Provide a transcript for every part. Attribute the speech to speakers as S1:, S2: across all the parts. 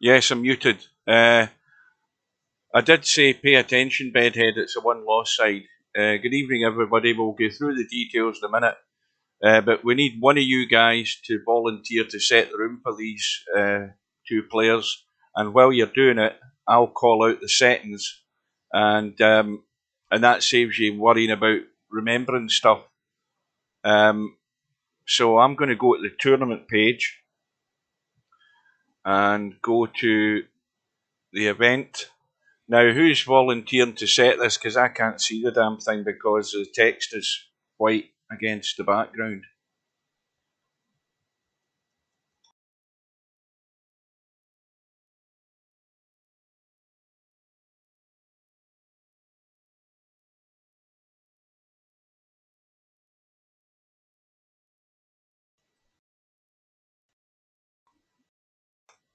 S1: Yes, I'm muted. I did say pay attention, Bedhead. It's a one-loss side. Good evening, everybody. We'll go through the details in a minute. But we need one of you guys to volunteer to set the room for these two players. And while you're doing it, I'll call out the settings, and that saves you worrying about remembering stuff. So I'm going to go to the tournament page and go to the event. Now, who's volunteering to set this? Because I can't see the damn thing because the text is white against the background.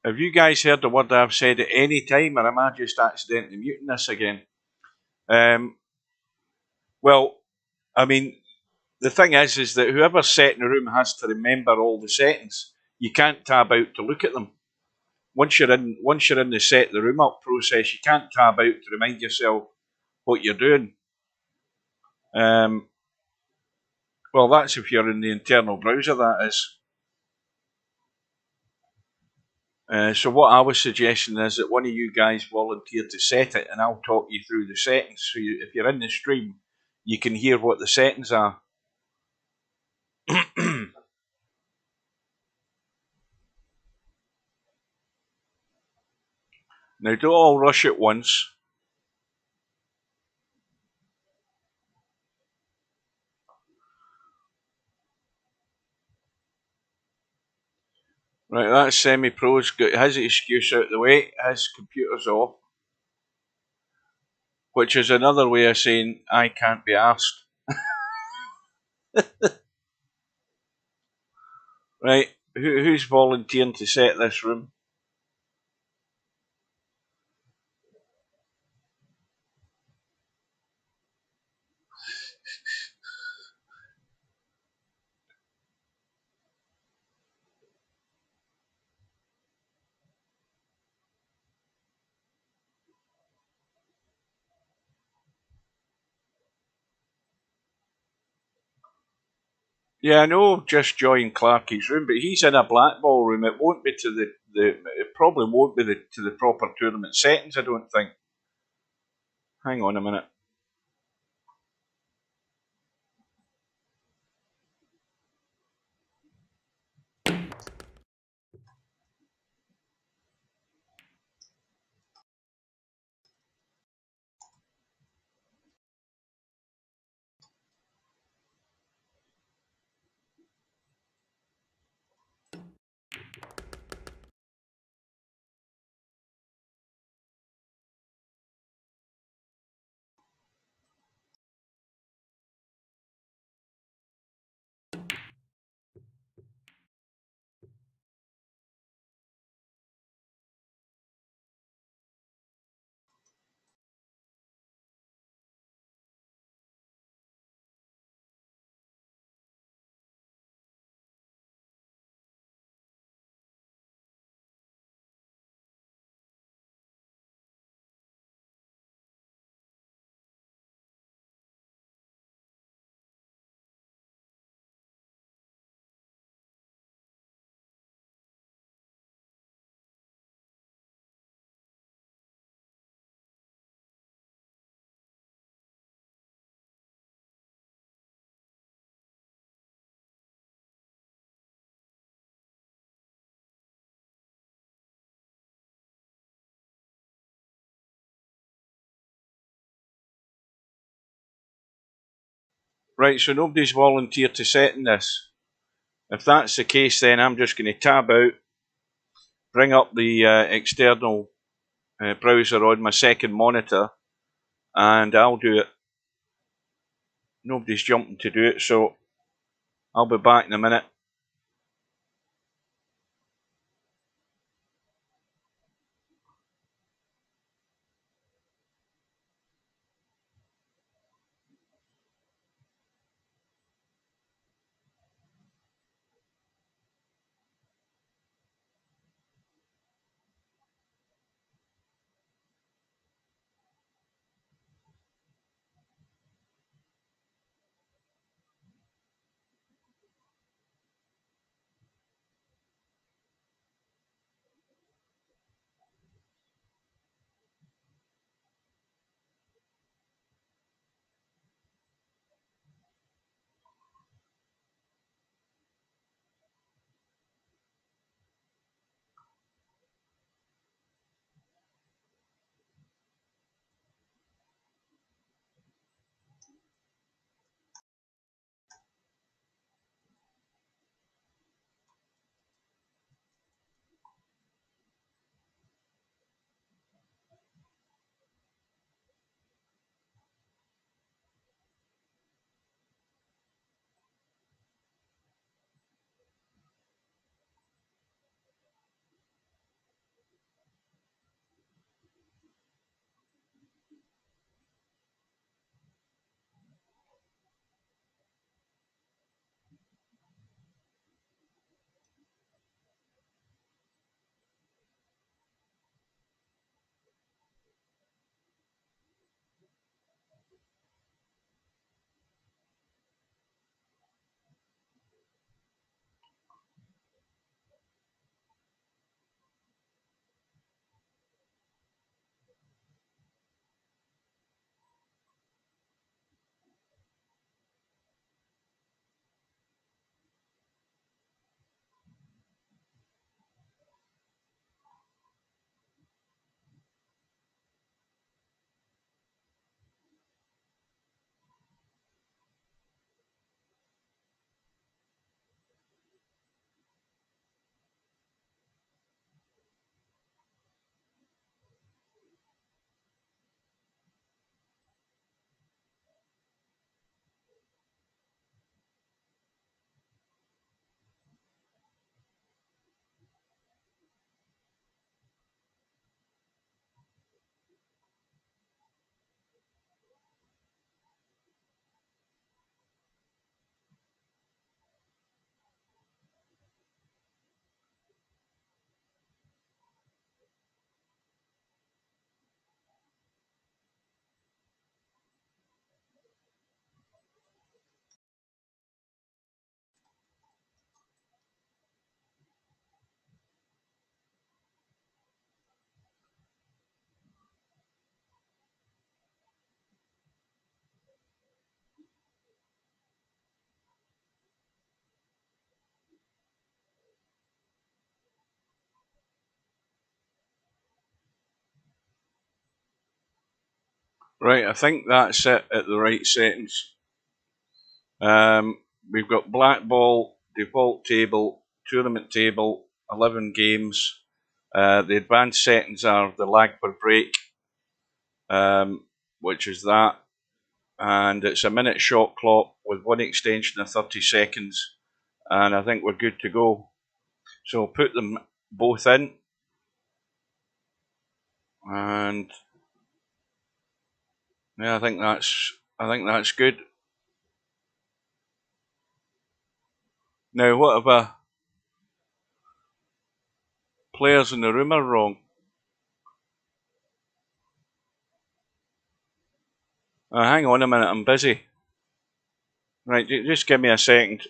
S1: Have you guys heard the word I've said at any time, or am I just accidentally muting this again? Well, I mean, the thing is that whoever's setting the room has to remember all the settings. You can't tab out to look at them. Once you're in the set the room up process, you can't tab out to remind yourself what you're doing. Well, that's if you're in the internal browser, that is. So what I was suggesting is that one of you guys volunteer to set it, and I'll talk you through the settings. So if you're in the stream, you can hear what the settings are. Now, don't all rush at once. Right, that's semi-pro's got his excuse out the way. His computer's off, which is another way of saying I can't be asked. Right, who's volunteering to set this room? Yeah, I know. Just joined Clarkie's room, but he's in a black ball room. It won't be to the. It probably won't be to the proper tournament settings. I don't think. Hang on a minute. Right, so nobody's volunteered to setting this. If that's the case, then I'm just going to tab out, bring up the external browser on my second monitor, and I'll do it. Nobody's jumping to do it, so I'll be back in a minute. Right, I think that's it at the right settings. We've got black ball, default table, tournament table, 11 games. The advanced settings are the lag per break, which is that. And it's a minute shot clock with one extension of 30 seconds. And I think we're good to go. So put them both in. And yeah, I think that's good. Now, what if players in the room are wrong? Hang on a minute, I'm busy. Right, just give me a second.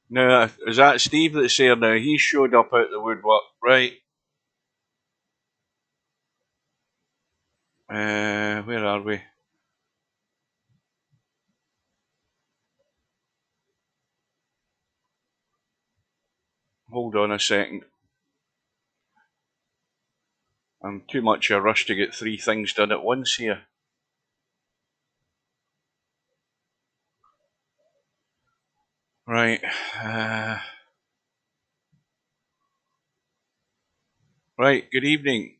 S1: Now, is that Steve that's here now? He showed up out the woodwork, right? Where are we? Hold on a second. I'm too much a rush to get 3 things done at once here. Right. Right, good evening.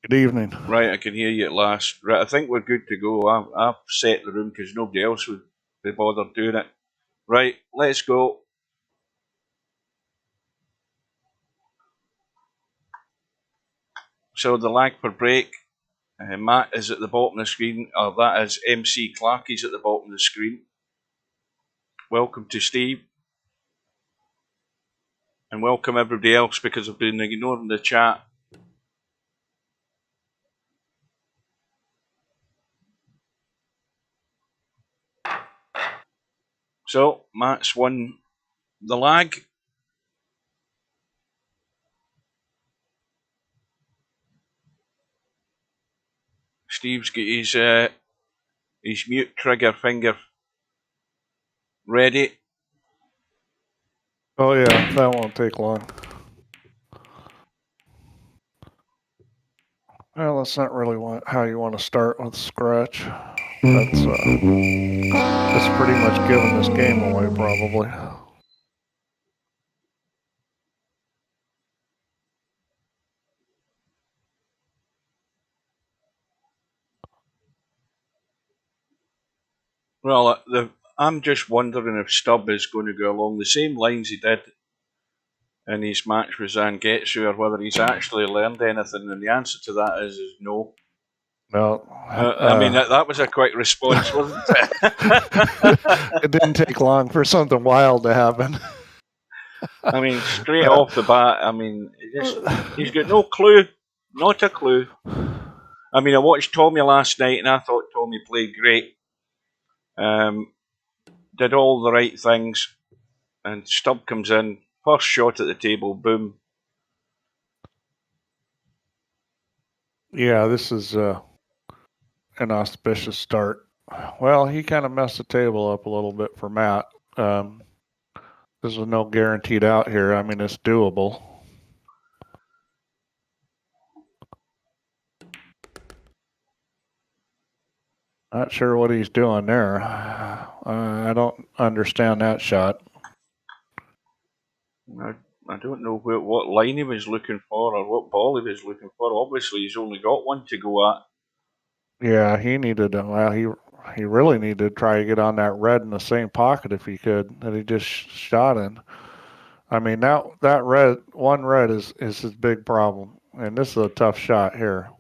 S2: Good evening.
S1: Right, I can hear you at last. Right, I think we're good to go. I've set the room because nobody else would be bothered doing it. Right, let's go. So the lag per break, Matt is at the bottom of the screen, or that is MC Clark, he's at the bottom of the screen. Welcome to Steve. And welcome everybody else because I've been ignoring the chat. So, Matt's won the lag. Steve's got his mute trigger finger ready.
S2: Oh yeah, that won't take long. Well, that's not really how you want to start with Scratch. That's pretty much giving this game away, probably.
S1: Well, I'm just wondering if Stubb is going to go along the same lines he did in his match with Zangetsu, or whether he's actually learned anything, and the answer to that is no.
S2: No.
S1: I mean, that was a quick response, wasn't it?
S2: It didn't take long for something wild to happen.
S1: I mean, straight off the bat, I mean, he's got no clue. Not a clue. I mean, I watched Tommy last night, and I thought Tommy played great. Did all the right things, and Stubb comes in, first shot at the table, boom.
S2: Yeah, this is an auspicious start. Well, he kind of messed the table up a little bit for Matt. This is no guaranteed out here. I mean, it's doable. Not sure what he's doing there. I don't understand that shot.
S1: I don't know what line he was looking for or what ball he was looking for. Obviously, he's only got one to go at.
S2: Yeah, he needed. Well, he really needed to try to get on that red in the same pocket if he could that he just shot in. I mean, that red is his big problem, and this is a tough shot here.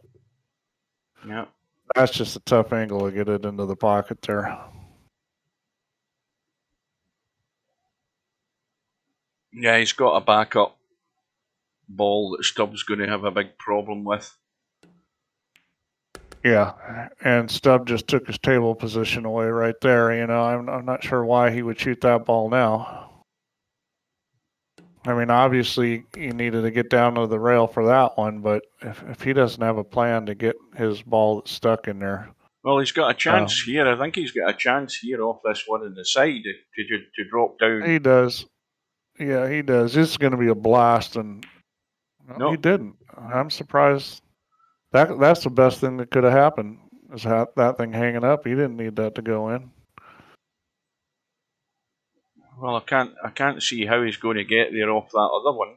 S1: Yeah,
S2: that's just a tough angle to get it into the pocket there.
S1: Yeah, he's got a backup ball that Stubb's going to have a big problem with.
S2: Yeah, and Stubb just took his table position away right there. You know, I'm not sure why he would shoot that ball now. I mean, obviously he needed to get down to the rail for that one, but if he doesn't have a plan to get his ball that's stuck in there.
S1: Well, he's got a chance here. I think he's got a chance here off this one on the side to drop down.
S2: He does. Yeah, he does. This is going to be a blast, and no, he
S1: No,
S2: didn't. I'm surprised. That's the best thing that could have happened. Is that thing hanging up? He didn't need that to go in.
S1: well, I can't see how he's going to get there off that other one.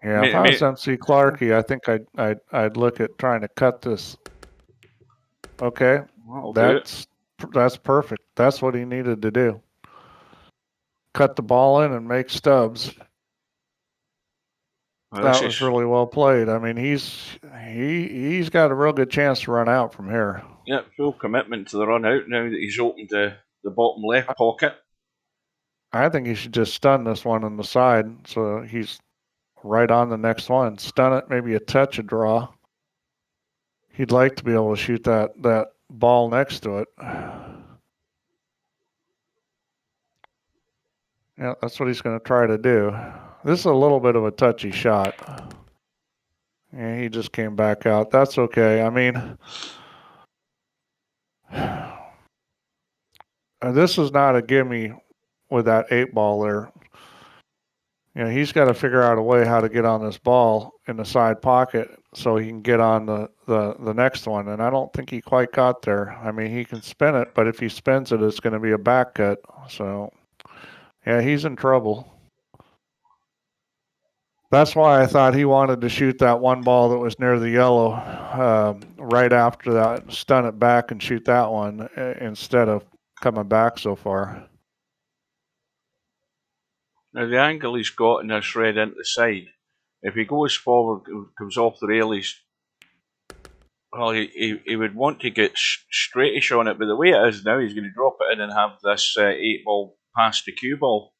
S2: Yeah, if I was MC Clarkey, I think I'd look at trying to cut this. Okay,
S1: That'll do it.
S2: that's perfect. That's what he needed to do. Cut the ball in and make stubs.
S1: Well,
S2: That was really well played. I mean, he's got a real good chance to run out from here.
S1: Yeah, full commitment to the run out now that he's opened the bottom left pocket.
S2: I think he should just stun this one on the side, so he's right on the next one. Stun it, maybe a touch of draw. He'd like to be able to shoot that ball next to it. Yeah, that's what he's going to try to do. This is a little bit of a touchy shot. Yeah, he just came back out. That's okay. I mean, this is not a gimme with that 8-ball there. You know, he's got to figure out a way how to get on this ball in the side pocket so he can get on the next one. And I don't think he quite got there. I mean, he can spin it, but if he spins it, it's going to be a back cut. So, yeah, he's in trouble. That's why I thought he wanted to shoot that one ball that was near the yellow right after that, stun it back and shoot that one instead of coming back so far.
S1: Now the angle he's got in this red into the side, if he goes forward, comes off the rail, well, he would want to get straightish on it, but the way it is now, he's going to drop it in and have this 8-ball past the cue ball.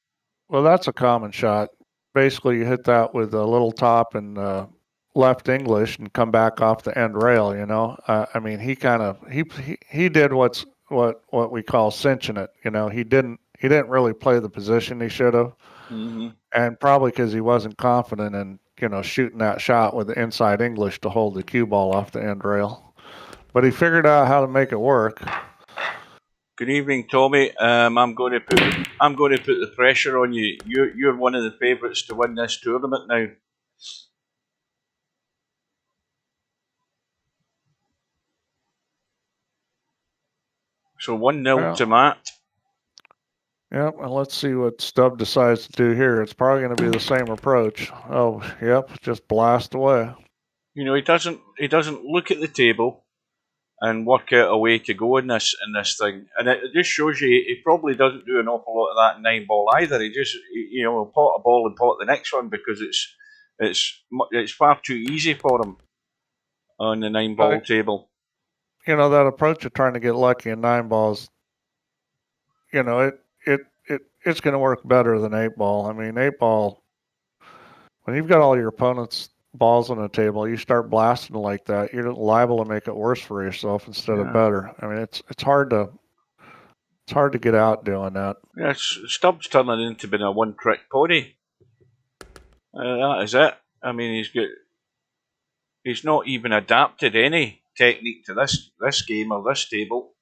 S2: Well, that's a common shot. Basically, you hit that with a little top and left English and come back off the end rail. You know, I mean, he did what we call cinching it. You know, he didn't really play the position he should have, and probably because he wasn't confident in shooting that shot with the inside English to hold the cue ball off the end rail. But he figured out how to make it work.
S1: Good evening, Tommy. I'm going to put the pressure on you. You're one of the favourites to win this tournament now. So 1-0 to Matt.
S2: Yep, and let's see what Stubb decides to do here. It's probably going to be the same approach. Oh, yep, just blast away.
S1: You know, he doesn't look at the table and work out a way to go in this thing, and it just shows you he probably doesn't do an awful lot of that in 9-ball either. He just will pot a ball and pot the next one because it's far too easy for him on the 9-ball table.
S2: You know, that approach of trying to get lucky in 9-balls, you know, it's going to work better than 8-ball. I mean, 8-ball, when you've got all your opponent's balls on the table, you start blasting like that, you're liable to make it worse for yourself instead of better. I mean, it's hard to get out doing that.
S1: Yeah, Stubbs turning into being a one-trick pony. That is it. I mean, he's not even adapted any technique to this game or this table.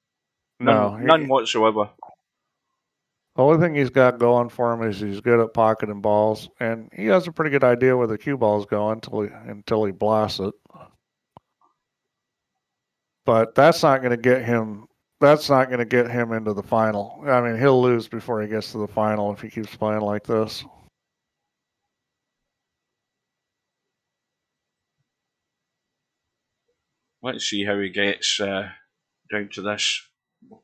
S1: None whatsoever.
S2: The only thing he's got going for him is he's good at pocketing balls, and he has a pretty good idea where the cue ball's going until he blasts it. But that's not going to get him. That's not going to get him into the final. I mean, he'll lose before he gets to the final if he keeps playing like this.
S1: Let's see how he gets down to this,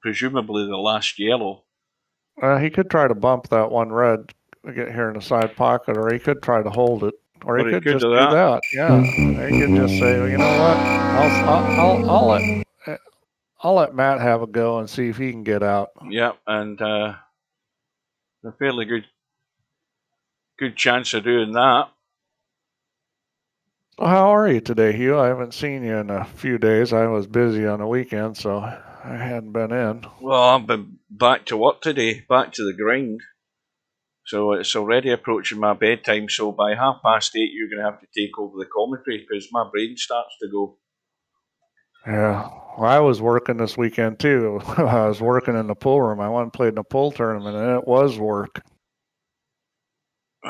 S1: presumably the last yellow.
S2: He could try to bump that one red, get here in the side pocket, or he could try to hold it, or he could just do that. Yeah, he could just say, well, you know what, I'll let Matt have a go and see if he can get out.
S1: Yeah, and a fairly good chance of doing that.
S2: Well, how are you today, Hugh? I haven't seen you in a few days. I was busy on the weekend, so I hadn't been in.
S1: Well, I've been back to work today, back to the grind. So it's already approaching my bedtime, so by 8:30 you're going to have to take over the commentary because my brain starts to go.
S2: Yeah. Well, I was working this weekend too. I was working in the pool room. I went and played in a pool tournament, and it was work.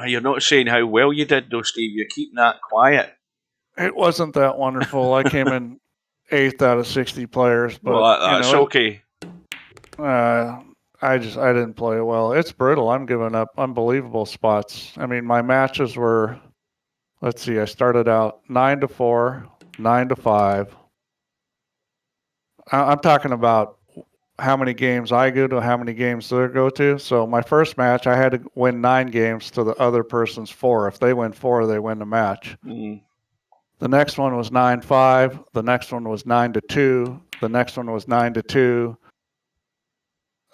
S1: You're not saying how well you did, though, Steve. You're keeping that quiet.
S2: It wasn't that wonderful. I came in 8th out of 60 players, but
S1: Well, that's okay.
S2: I didn't play well. It's brutal. I'm giving up unbelievable spots. I mean, my matches were, let's see, I started out 9-4, 9-5. I'm talking about how many games I go to, how many games they go to. So my first match, I had to win 9 games to the other person's 4. If they win 4, they win the match.
S1: Mm.
S2: The next one was 9-5. The next one was 9-2. The next one was 9-2.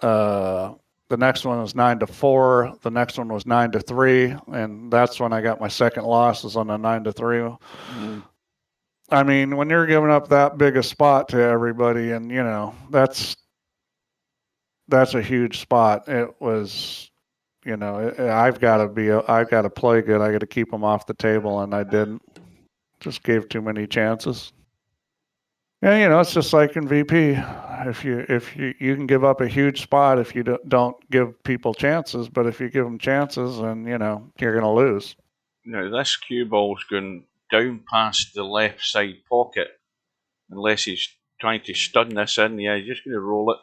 S2: The next one was 9-4. The next one was 9-3, and that's when I got my second loss. Was on the 9-3.
S1: Mm.
S2: I mean, when you're giving up that big a spot to everybody, and that's a huge spot. It was, I've got to play good. I got to keep them off the table, and I didn't. Just gave too many chances. Yeah, it's just like in VP. If you can give up a huge spot if you don't give people chances, but if you give them chances, then you're going to lose.
S1: Now this cue ball's going down past the left side pocket, unless he's trying to stun this in. Yeah, he's just going to roll it.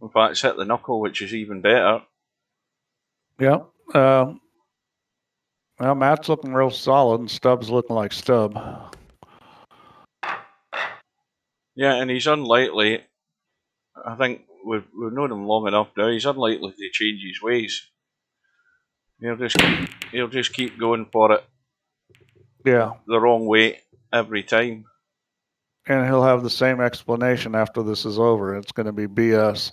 S1: In fact, it's hit the knuckle, which is even better.
S2: Yeah. Well, Matt's looking real solid, and Stubb's looking like Stubb.
S1: Yeah, and he's unlikely. I think we've known him long enough now. He's unlikely to change his ways. He'll just keep going for it.
S2: Yeah.
S1: The wrong way every time.
S2: And he'll have the same explanation after this is over. It's going to be BS.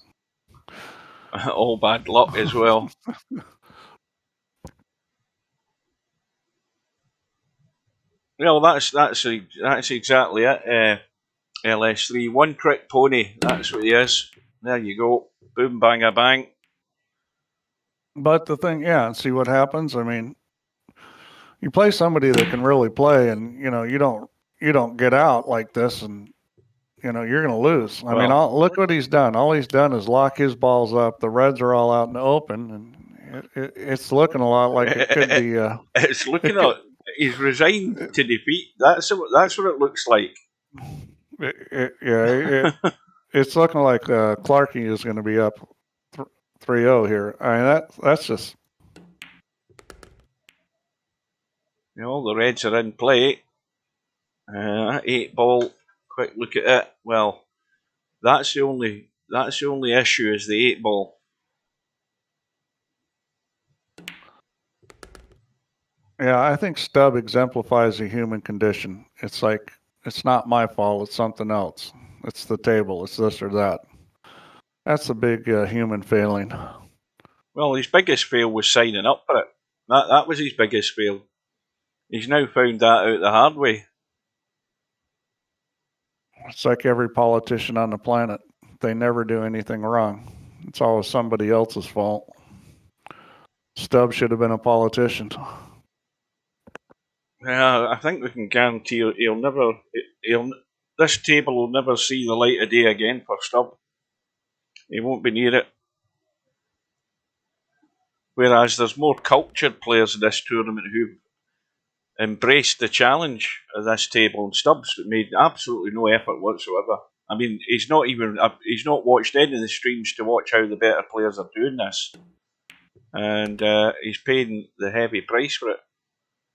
S1: All bad luck as well. Well, that's exactly it. LS3, one trick pony. That's what he is. There you go. Boom, bang, a bang.
S2: But the thing, see what happens. I mean, you play somebody that can really play, and you don't get out like this, and you're going to lose. I mean, look what he's done. All he's done is lock his balls up. The Reds are all out in the open, and it's looking a lot like it could be.
S1: It's looking like he's resigned to defeat. That's what it looks like.
S2: It's looking like Clarkie is going to be up 3-0 here. I mean, that's just.
S1: The Reds are in play. 8 ball. Quick look at it. Well, that's the only issue is the 8 ball.
S2: Yeah, I think Stubb exemplifies the human condition. It's like, it's not my fault. It's something else. It's the table. It's this or that. That's a big human failing.
S1: Well, his biggest fail was signing up for it. That was his biggest fail. He's now found that out the hard way.
S2: It's like every politician on the planet. They never do anything wrong. It's always somebody else's fault. Stubb should have been a politician.
S1: Yeah, I think we can guarantee this table will never see the light of day again for Stubb. He won't be near it. Whereas there's more cultured players in this tournament who've embraced the challenge of this table, and Stubbs made absolutely no effort whatsoever. I mean, he's not watched any of the streams to watch how the better players are doing this, and he's paying the heavy price for it.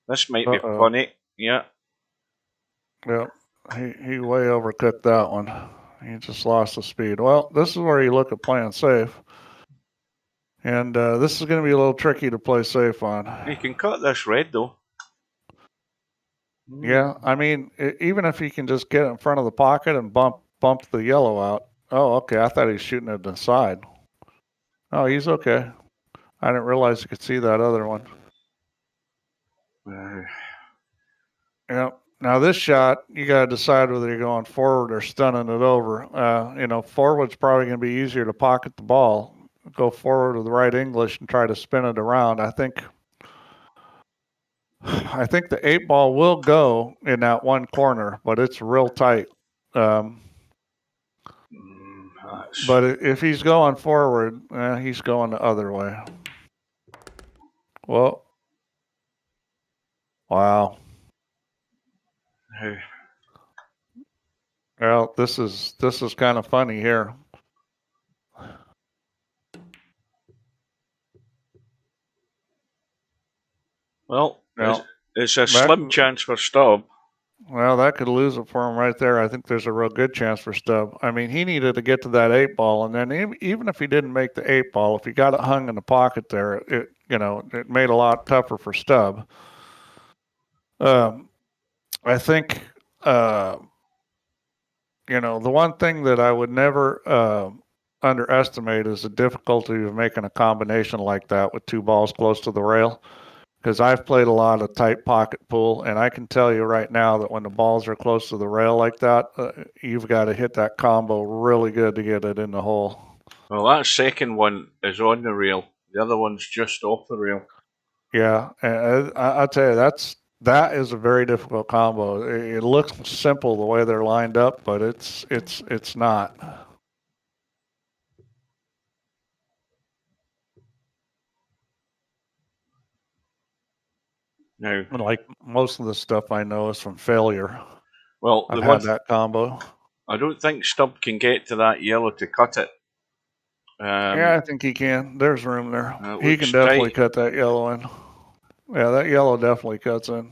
S1: This might be funny, yeah.
S2: Yeah, he way overcooked that one. He just lost the speed. Well, this is where you look at playing safe. And this is going to be a little tricky to play safe on.
S1: You can cut this red, though.
S2: Yeah, I mean, even if he can just get in front of the pocket and bump the yellow out. Oh, okay. I thought he was shooting it to the side. Oh, he's okay. I didn't realize you could see that other one. Yeah. Now this shot, you got to decide whether you're going forward or stunning it over. Forward's probably going to be easier to pocket the ball. Go forward with the right English and try to spin it around. I think I think the 8-ball will go in that one corner, but it's real tight. But if he's going forward, he's going the other way. Well, wow. Well, this is kind of funny here.
S1: Well, it's a slim chance for Stubb.
S2: Well, that could lose it for him right there. I think there's a real good chance for Stubb. I mean, he needed to get to that 8-ball, and then even if he didn't make the 8-ball, if he got it hung in the pocket there, it made it a lot tougher for Stubb. I think, the one thing that I would never underestimate is the difficulty of making a combination like that with 2 balls close to the rail. Because I've played a lot of tight pocket pool, and I can tell you right now that when the balls are close to the rail like that, you've got to hit that combo really good to get it in the hole.
S1: Well, that second one is on the rail. The other one's just off the rail.
S2: Yeah, and I'll tell you, that is a very difficult combo. It looks simple the way they're lined up, but it's not.
S1: No.
S2: Like most of the stuff I know is from failure.
S1: Well,
S2: I've had that combo.
S1: I don't think Stubb can get to that yellow to cut it.
S2: Yeah, I think he can. There's room there. He can definitely cut that yellow in. Yeah, that yellow definitely cuts in.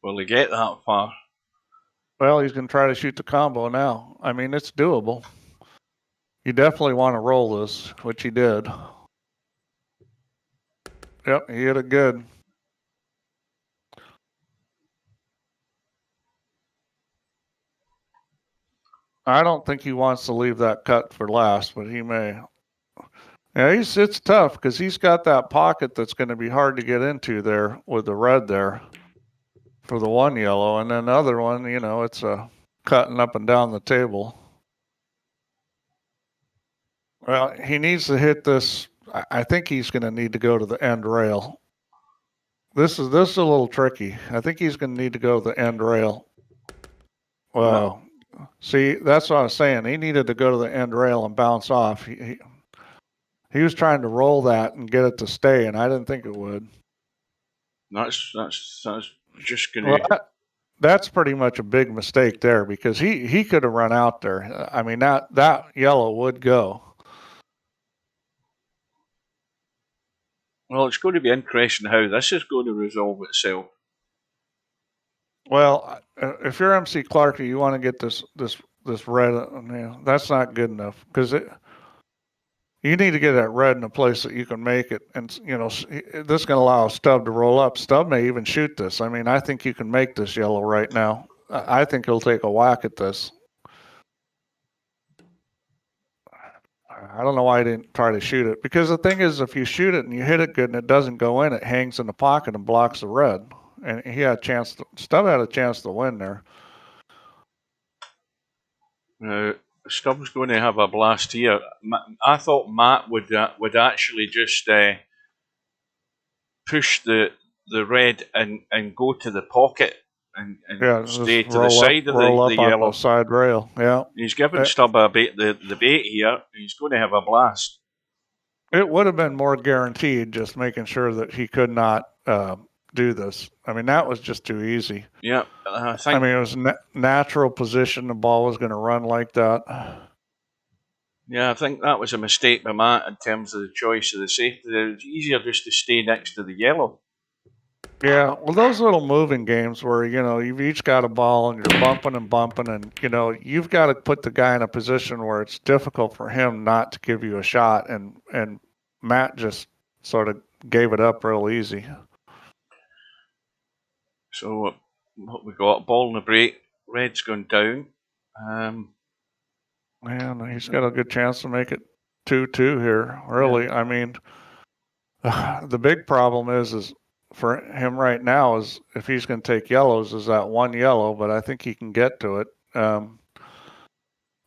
S1: Will he get that far?
S2: Well, he's going to try to shoot the combo now. I mean, it's doable. You definitely want to roll this, which he did. Yep, he hit it good. I don't think he wants to leave that cut for last, but he may. Yeah, it's tough because he's got that pocket that's going to be hard to get into there with the red there for the one yellow, and then the other one, it's a cutting up and down the table. Well, he needs to hit this. I think he's going to need to go to the end rail. This is a little tricky. I think he's going to need to go to the end rail. Wow. See, that's what I was saying. He needed to go to the end rail and bounce off. He was trying to roll that and get it to stay, and I didn't think it would.
S1: That's just going to.
S2: Well, that's pretty much a big mistake there because he could have run out there. I mean, that yellow would go.
S1: Well, it's going to be interesting how this is going to resolve itself.
S2: Well, if you're MC Clarkie, you want to get this red. That's not good enough because you need to get that red in a place that you can make it. And, this is going to allow Stubb to roll up. Stubb may even shoot this. I mean, I think you can make this yellow right now. I think he'll take a whack at this. I don't know why he didn't try to shoot it. Because the thing is, if you shoot it and you hit it good and it doesn't go in, it hangs in the pocket and blocks the red. And he had a chance. Stubb had a chance to win there.
S1: Stubb's going to have a blast here. I thought Matt would actually just push the red and go to the pocket and stay to the side of the yellow
S2: side rail. Yeah,
S1: he's given Stubb a bait, the bait here. He's going to have a blast.
S2: It would have been more guaranteed just making sure that he could not do this. I mean, that was just too easy.
S1: Yeah,
S2: I mean, it was natural position. The ball was going to run like that.
S1: Yeah, I think that was a mistake by Matt in terms of the choice of the safety. It's easier just to stay next to the yellow.
S2: Yeah, well, those little moving games where, you've each got a ball and you're bumping and, you've got to put the guy in a position where it's difficult for him not to give you a shot. And Matt just sort of gave it up real easy.
S1: So what we got, ball in the break, red's gone down.
S2: Man, he's got a good chance to make it 2-2 here, really. Yeah. I mean, the big problem is for him right now is if he's going to take yellows is that one yellow, but I think he can get to it.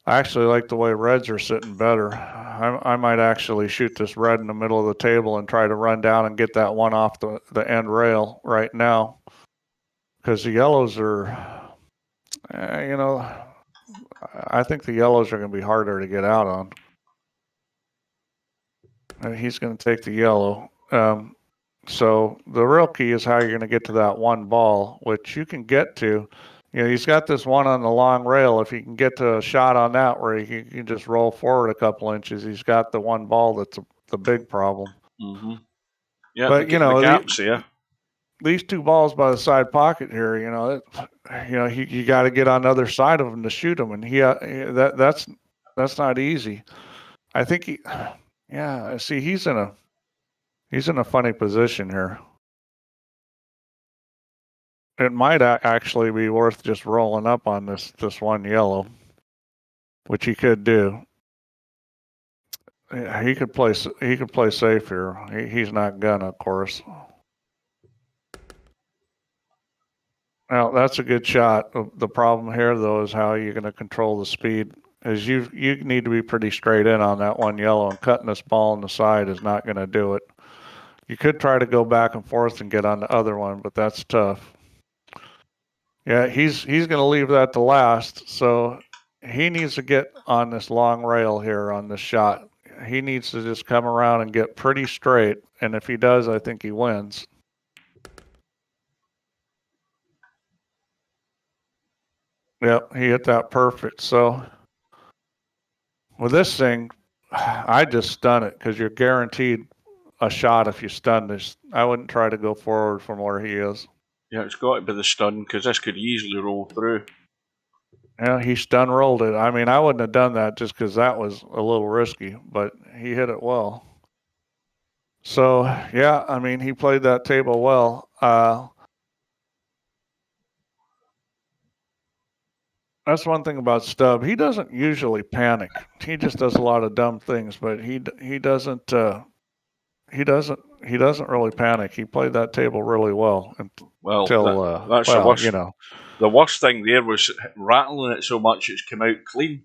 S2: I actually like the way reds are sitting better. I might actually shoot this red in the middle of the table and try to run down and get that one off the end rail right now. Because the yellows are, you know, I think the yellows are going to be harder to get out on. And he's going to take the yellow. So the real key is how you're going to get to that one ball, which you can get to. You know, he's got this one on the long rail. If he can get to a shot on that where he can just roll forward a couple inches, he's got the one ball that's the big problem.
S1: Mm-hmm. Yeah,
S2: But
S1: the gap's there.
S2: These two balls by the side pocket here, you got to get on the other side of him to shoot him, and that's not easy. I think see, he's in a funny position here. It might actually be worth just rolling up on this one yellow, which he could do. He could play safe here. He's not gonna, of course. Now that's a good shot. The problem here, though, is how you're going to control the speed. As you need to be pretty straight in on that one yellow, and cutting this ball on the side is not going to do it. You could try to go back and forth and get on the other one, but that's tough. Yeah, he's going to leave that to last, so he needs to get on this long rail here on this shot. He needs to just come around and get pretty straight, and if he does, I think he wins. Yep, he hit that perfect. So with this thing, I just stun it because you're guaranteed a shot if you stun this. I wouldn't try to go forward from where he is.
S1: Yeah, it's got to be the stun because this could easily roll through.
S2: Yeah, he stun rolled it. I mean, I wouldn't have done that just because that was a little risky, but he hit it well. So, yeah, I mean, he played that table well. That's one thing about Stubb. He doesn't usually panic. He just does a lot of dumb things, but he doesn't really panic. He played that table really well until
S1: that's the worst. The worst thing there was rattling it so much it's come out clean.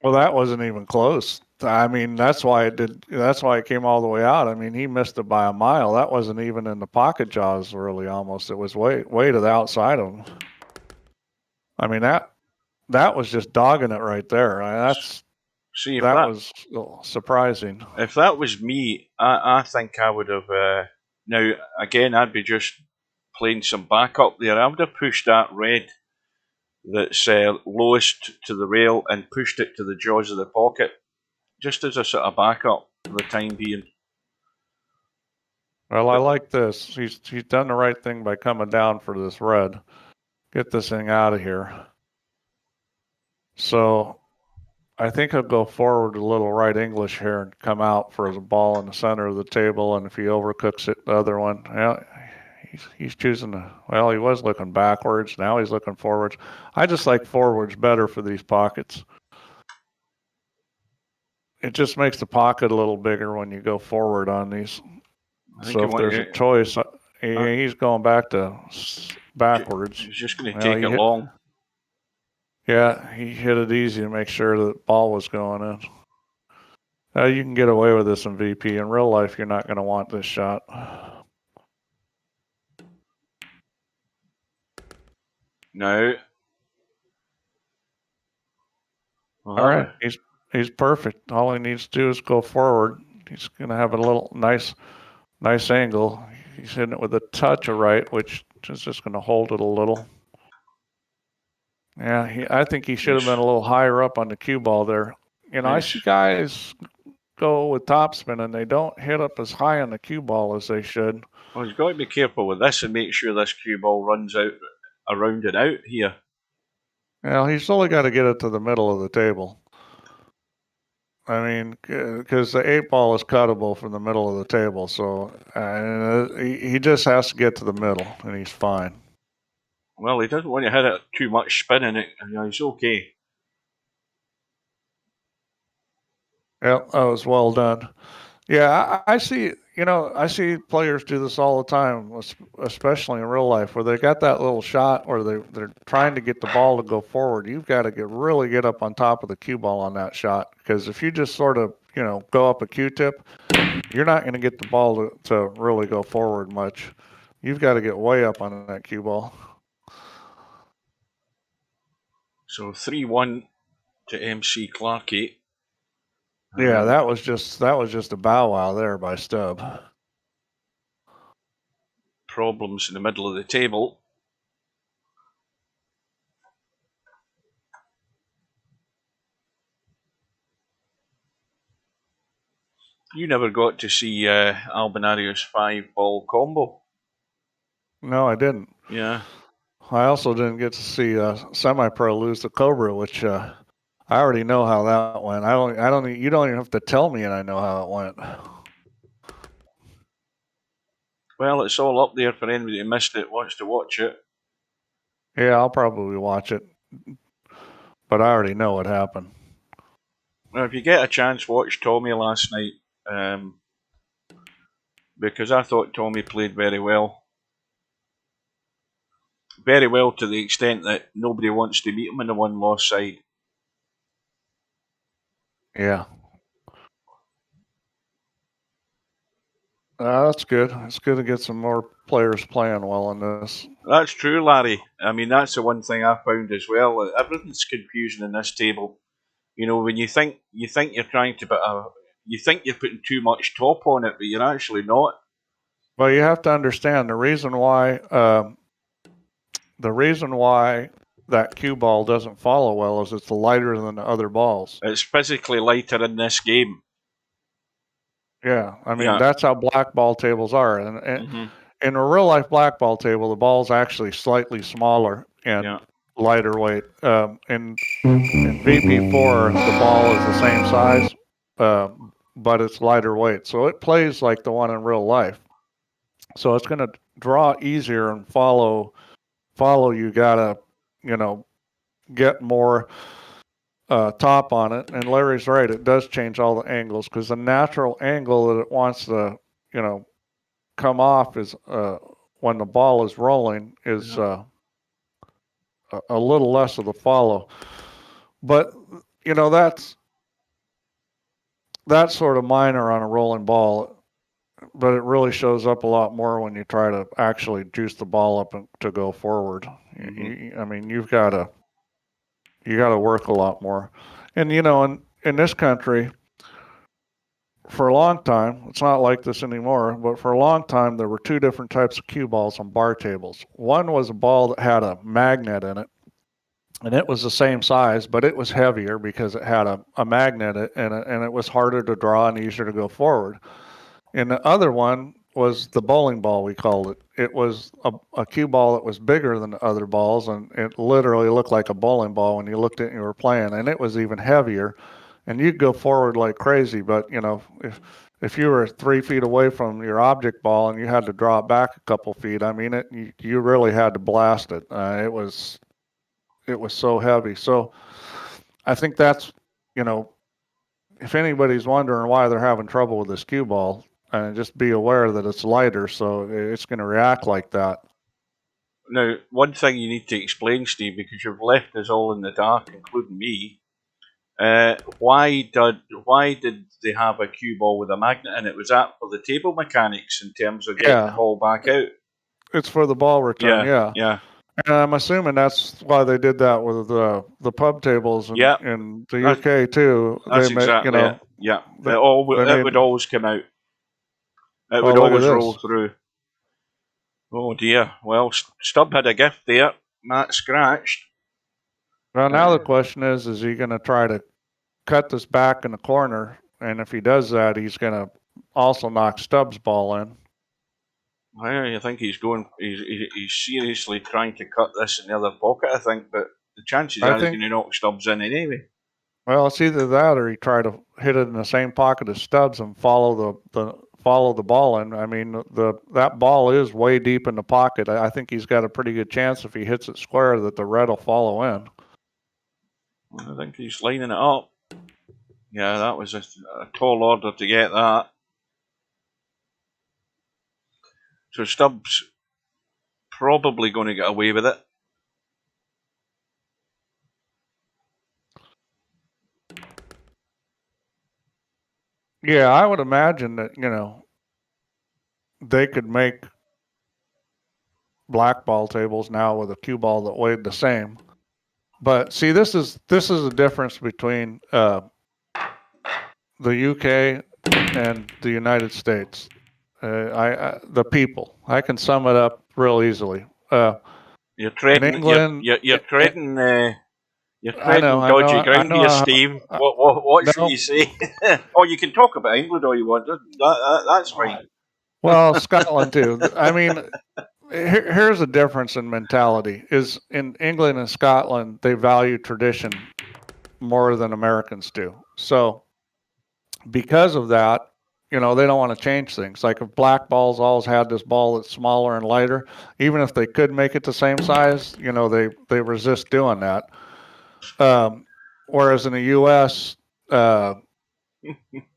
S2: Well, that wasn't even close. I mean, that's why it came all the way out. I mean, he missed it by a mile. That wasn't even in the pocket jaws, really. Almost, it was way to the outside of him. I mean, that was just dogging it right there. That was surprising.
S1: If that was me, I think I would have. Now again, I'd be just playing some backup there. I would have pushed that red that's lowest to the rail and pushed it to the jaws of the pocket, just as a sort of backup for the time being.
S2: Well, I like this. He's done the right thing by coming down for this red. Get this thing out of here. So I think he'll go forward a little right English here and come out for the ball in the center of the table. And if he overcooks it, the other one, he's choosing to, well, he was looking backwards. Now he's looking forwards. I just like forwards better for these pockets. It just makes the pocket a little bigger when you go forward on these. So if there's a choice, he's going back to backwards.
S1: He's just going to take it long.
S2: Yeah, he hit it easy to make sure the ball was going in. You can get away with this in VP. In real life, you're not going to want this shot.
S1: No.
S2: All right, he's perfect. All he needs to do is go forward. He's going to have a little nice angle. He's hitting it with a touch of right, which is just going to hold it a little. Yeah, I think he should have been a little higher up on the cue ball there. You know, I see guys go with topspin and they don't hit up as high on the cue ball as they should.
S1: Well, you've got to be careful with this and make sure this cue ball runs out around and out here.
S2: Well, he's only got to get it to the middle of the table. I mean, because the 8-ball is cuttable from the middle of the table, so he just has to get to the middle, and he's fine.
S1: Well, he doesn't want to hit it too much spin in it, and he's okay.
S2: Yep, that was well done. Yeah, I see. I see players do this all the time, especially in real life, where they got that little shot, or they're trying to get the ball to go forward. You've got to really get up on top of the cue ball on that shot, because if you just sort of go up a Q-tip, you're not going to get the ball to really go forward much. You've got to get way up on that cue ball.
S1: So 3-1 to MC Clarkey.
S2: Yeah, that was just a bow wow there by Stubb.
S1: Problems in the middle of the table. You never got to see Albinario's 5-ball combo.
S2: No, I didn't.
S1: Yeah.
S2: I also didn't get to see Semi-Pro lose the Cobra, which I already know how that went. You don't even have to tell me, and I know how it went.
S1: Well, it's all up there for anybody who missed it, wants to watch it.
S2: Yeah, I'll probably watch it, but I already know what happened.
S1: Well, if you get a chance, watch Tommy last night, because I thought Tommy played very well. Very well to the extent that nobody wants to meet him in the one-loss side.
S2: Yeah. That's good. It's good to get some more players playing well in this.
S1: That's true, Larry. I mean, that's the one thing I found as well. Everything's confusing in this table. When you think you're trying to you think you're putting too much top on it, but you're actually not.
S2: Well, you have to understand the reason why that cue ball doesn't follow well is it's lighter than the other balls.
S1: It's physically lighter in this game.
S2: Yeah, I mean that's how black ball tables are, and in a real life black ball table, the ball's actually slightly smaller and lighter weight. In VP4, the ball is the same size, but it's lighter weight, so it plays like the one in real life. So it's going to draw easier and follow. You gotta, get more top on it. And Larry's right; it does change all the angles, because the natural angle that it wants to, come off is when the ball is rolling is a little less of the follow. But that's sort of minor on a rolling ball, but it really shows up a lot more when you try to actually juice the ball up to go forward. I mean, you got to work a lot more. And in this country, for a long time, it's not like this anymore, but for a long time there were two different types of cue balls on bar tables. One was a ball that had a magnet in it, and it was the same size, but it was heavier because it had a magnet in it, and it was harder to draw and easier to go forward. And the other one was the bowling ball, we called it. It was a cue ball that was bigger than the other balls, and it literally looked like a bowling ball when you looked at it and you were playing, and it was even heavier. And you'd go forward like crazy, but if you were 3 feet away from your object ball and you had to draw it back a couple feet, I mean, you really had to blast it. It was so heavy. So I think that's, if anybody's wondering why they're having trouble with this cue ball, just be aware that it's lighter, so it's going to react like that.
S1: Now, one thing you need to explain, Steve, because you've left us all in the dark, including me. Why did they have a cue ball with a magnet in it? Was that for the table mechanics in terms of getting the ball back out?
S2: It's for the ball return, yeah. And I'm assuming that's why they did that with the pub tables in the UK too.
S1: That's exactly it. Yeah, it would always come out. It would always roll through. Oh dear. Well, Stubb had a gift there. Matt scratched.
S2: Well, now the question is he going to try to cut this back in the corner? And if he does that, he's going to also knock Stubbs' ball in.
S1: I think he's going. He's seriously trying to cut this in the other pocket. I think, but the chances are he's going to knock Stubbs in anyway.
S2: Well, it's either that or he try to hit it in the same pocket as Stubbs and follow the ball in. I mean, that ball is way deep in the pocket. I think he's got a pretty good chance if he hits it square that the red will follow in.
S1: I think he's lining it up. Yeah, that was a tall order to get that. So Stubbs probably going to get away with it.
S2: Yeah, I would imagine that, they could make black ball tables now with a cue ball that weighed the same. But see, this is a difference between the UK and the United States. The people. I can sum it up real easily.
S1: You're treading.
S2: England,
S1: You're treading. You're
S2: I
S1: treading dodgy ground here,
S2: know.
S1: Steve. What should
S2: No,
S1: you say? Oh, you can talk about England all you want. That's fine.
S2: well, Scotland too. I mean, here's a difference in mentality: is in England and Scotland they value tradition more than Americans do. So because of that, they don't want to change things. Like if black balls always had this ball that's smaller and lighter, even if they could make it the same size, they resist doing that. Whereas in the U.S.,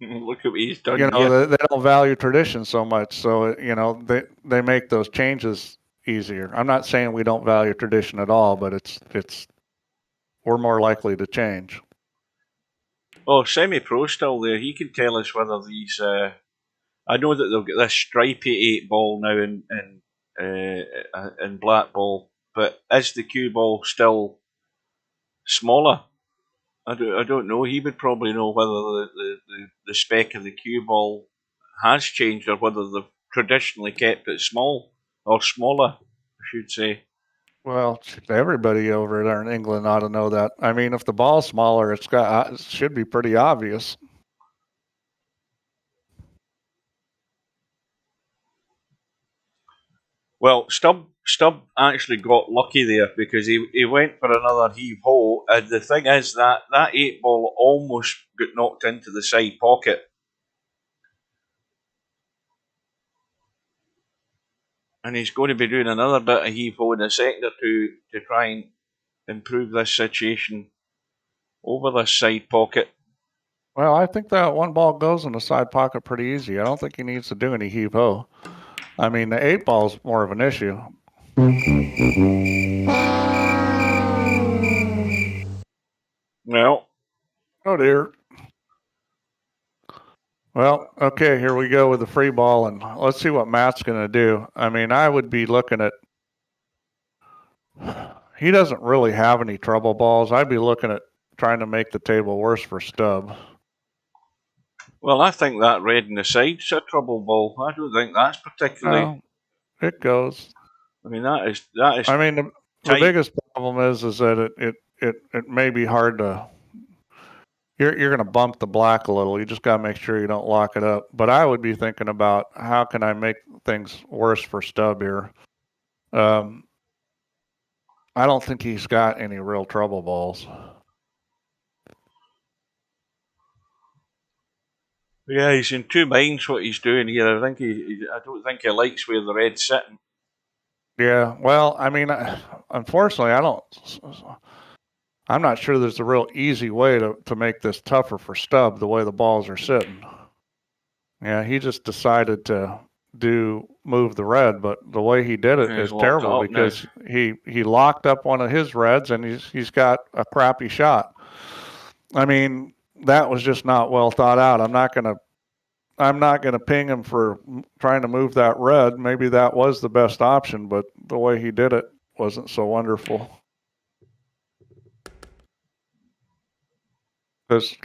S1: Look at what he's done here.
S2: they don't value tradition so much, so they make those changes easier. I'm not saying we don't value tradition at all, but it's we're more likely to change.
S1: Oh, Semi-Pro still there. He can tell us whether these. I know that they'll get this stripy 8 ball now in black ball, but is the cue ball still smaller? I don't know. He would probably know whether the spec of the cue ball has changed or whether they've traditionally kept it small or smaller, I should say.
S2: Well, everybody over there in England ought to know that. I mean, if the ball's smaller, it should be pretty obvious.
S1: Well, Stubb actually got lucky there because he went for another heave ho, and the thing is that 8 ball almost got knocked into the side pocket. And he's going to be doing another bit of heave ho in a second or two to try and improve this situation over this side pocket.
S2: Well, I think that one ball goes in the side pocket pretty easy. I don't think he needs to do any heave ho. I mean, the 8 ball's more of an issue.
S1: Well,
S2: oh dear. Well, okay, here we go with the free ball, and let's see what Matt's going to do. I mean, I would be looking at. He doesn't really have any trouble balls. I'd be looking at trying to make the table worse for Stubb.
S1: Well, I think that red in the side's a trouble ball. I don't think that's particularly.
S2: No, it goes.
S1: I mean, that is.
S2: I mean, the biggest problem is that it may be hard to. You're going to bump the black a little. You just got to make sure you don't lock it up. But I would be thinking about how can I make things worse for Stubb here. I don't think he's got any real trouble balls.
S1: Yeah, he's in two minds what he's doing here. I don't think he likes where the red's sitting.
S2: Yeah, well, I mean, unfortunately, I'm not sure there's a real easy way to make this tougher for Stubb the way the balls are sitting. Yeah, he just decided to move the red, but the way he did it is terrible because he locked up one of his reds and he's got a crappy shot. I mean, that was just not well thought out. I'm not gonna ping him for trying to move that red. Maybe that was the best option, but the way he did it wasn't so wonderful. Because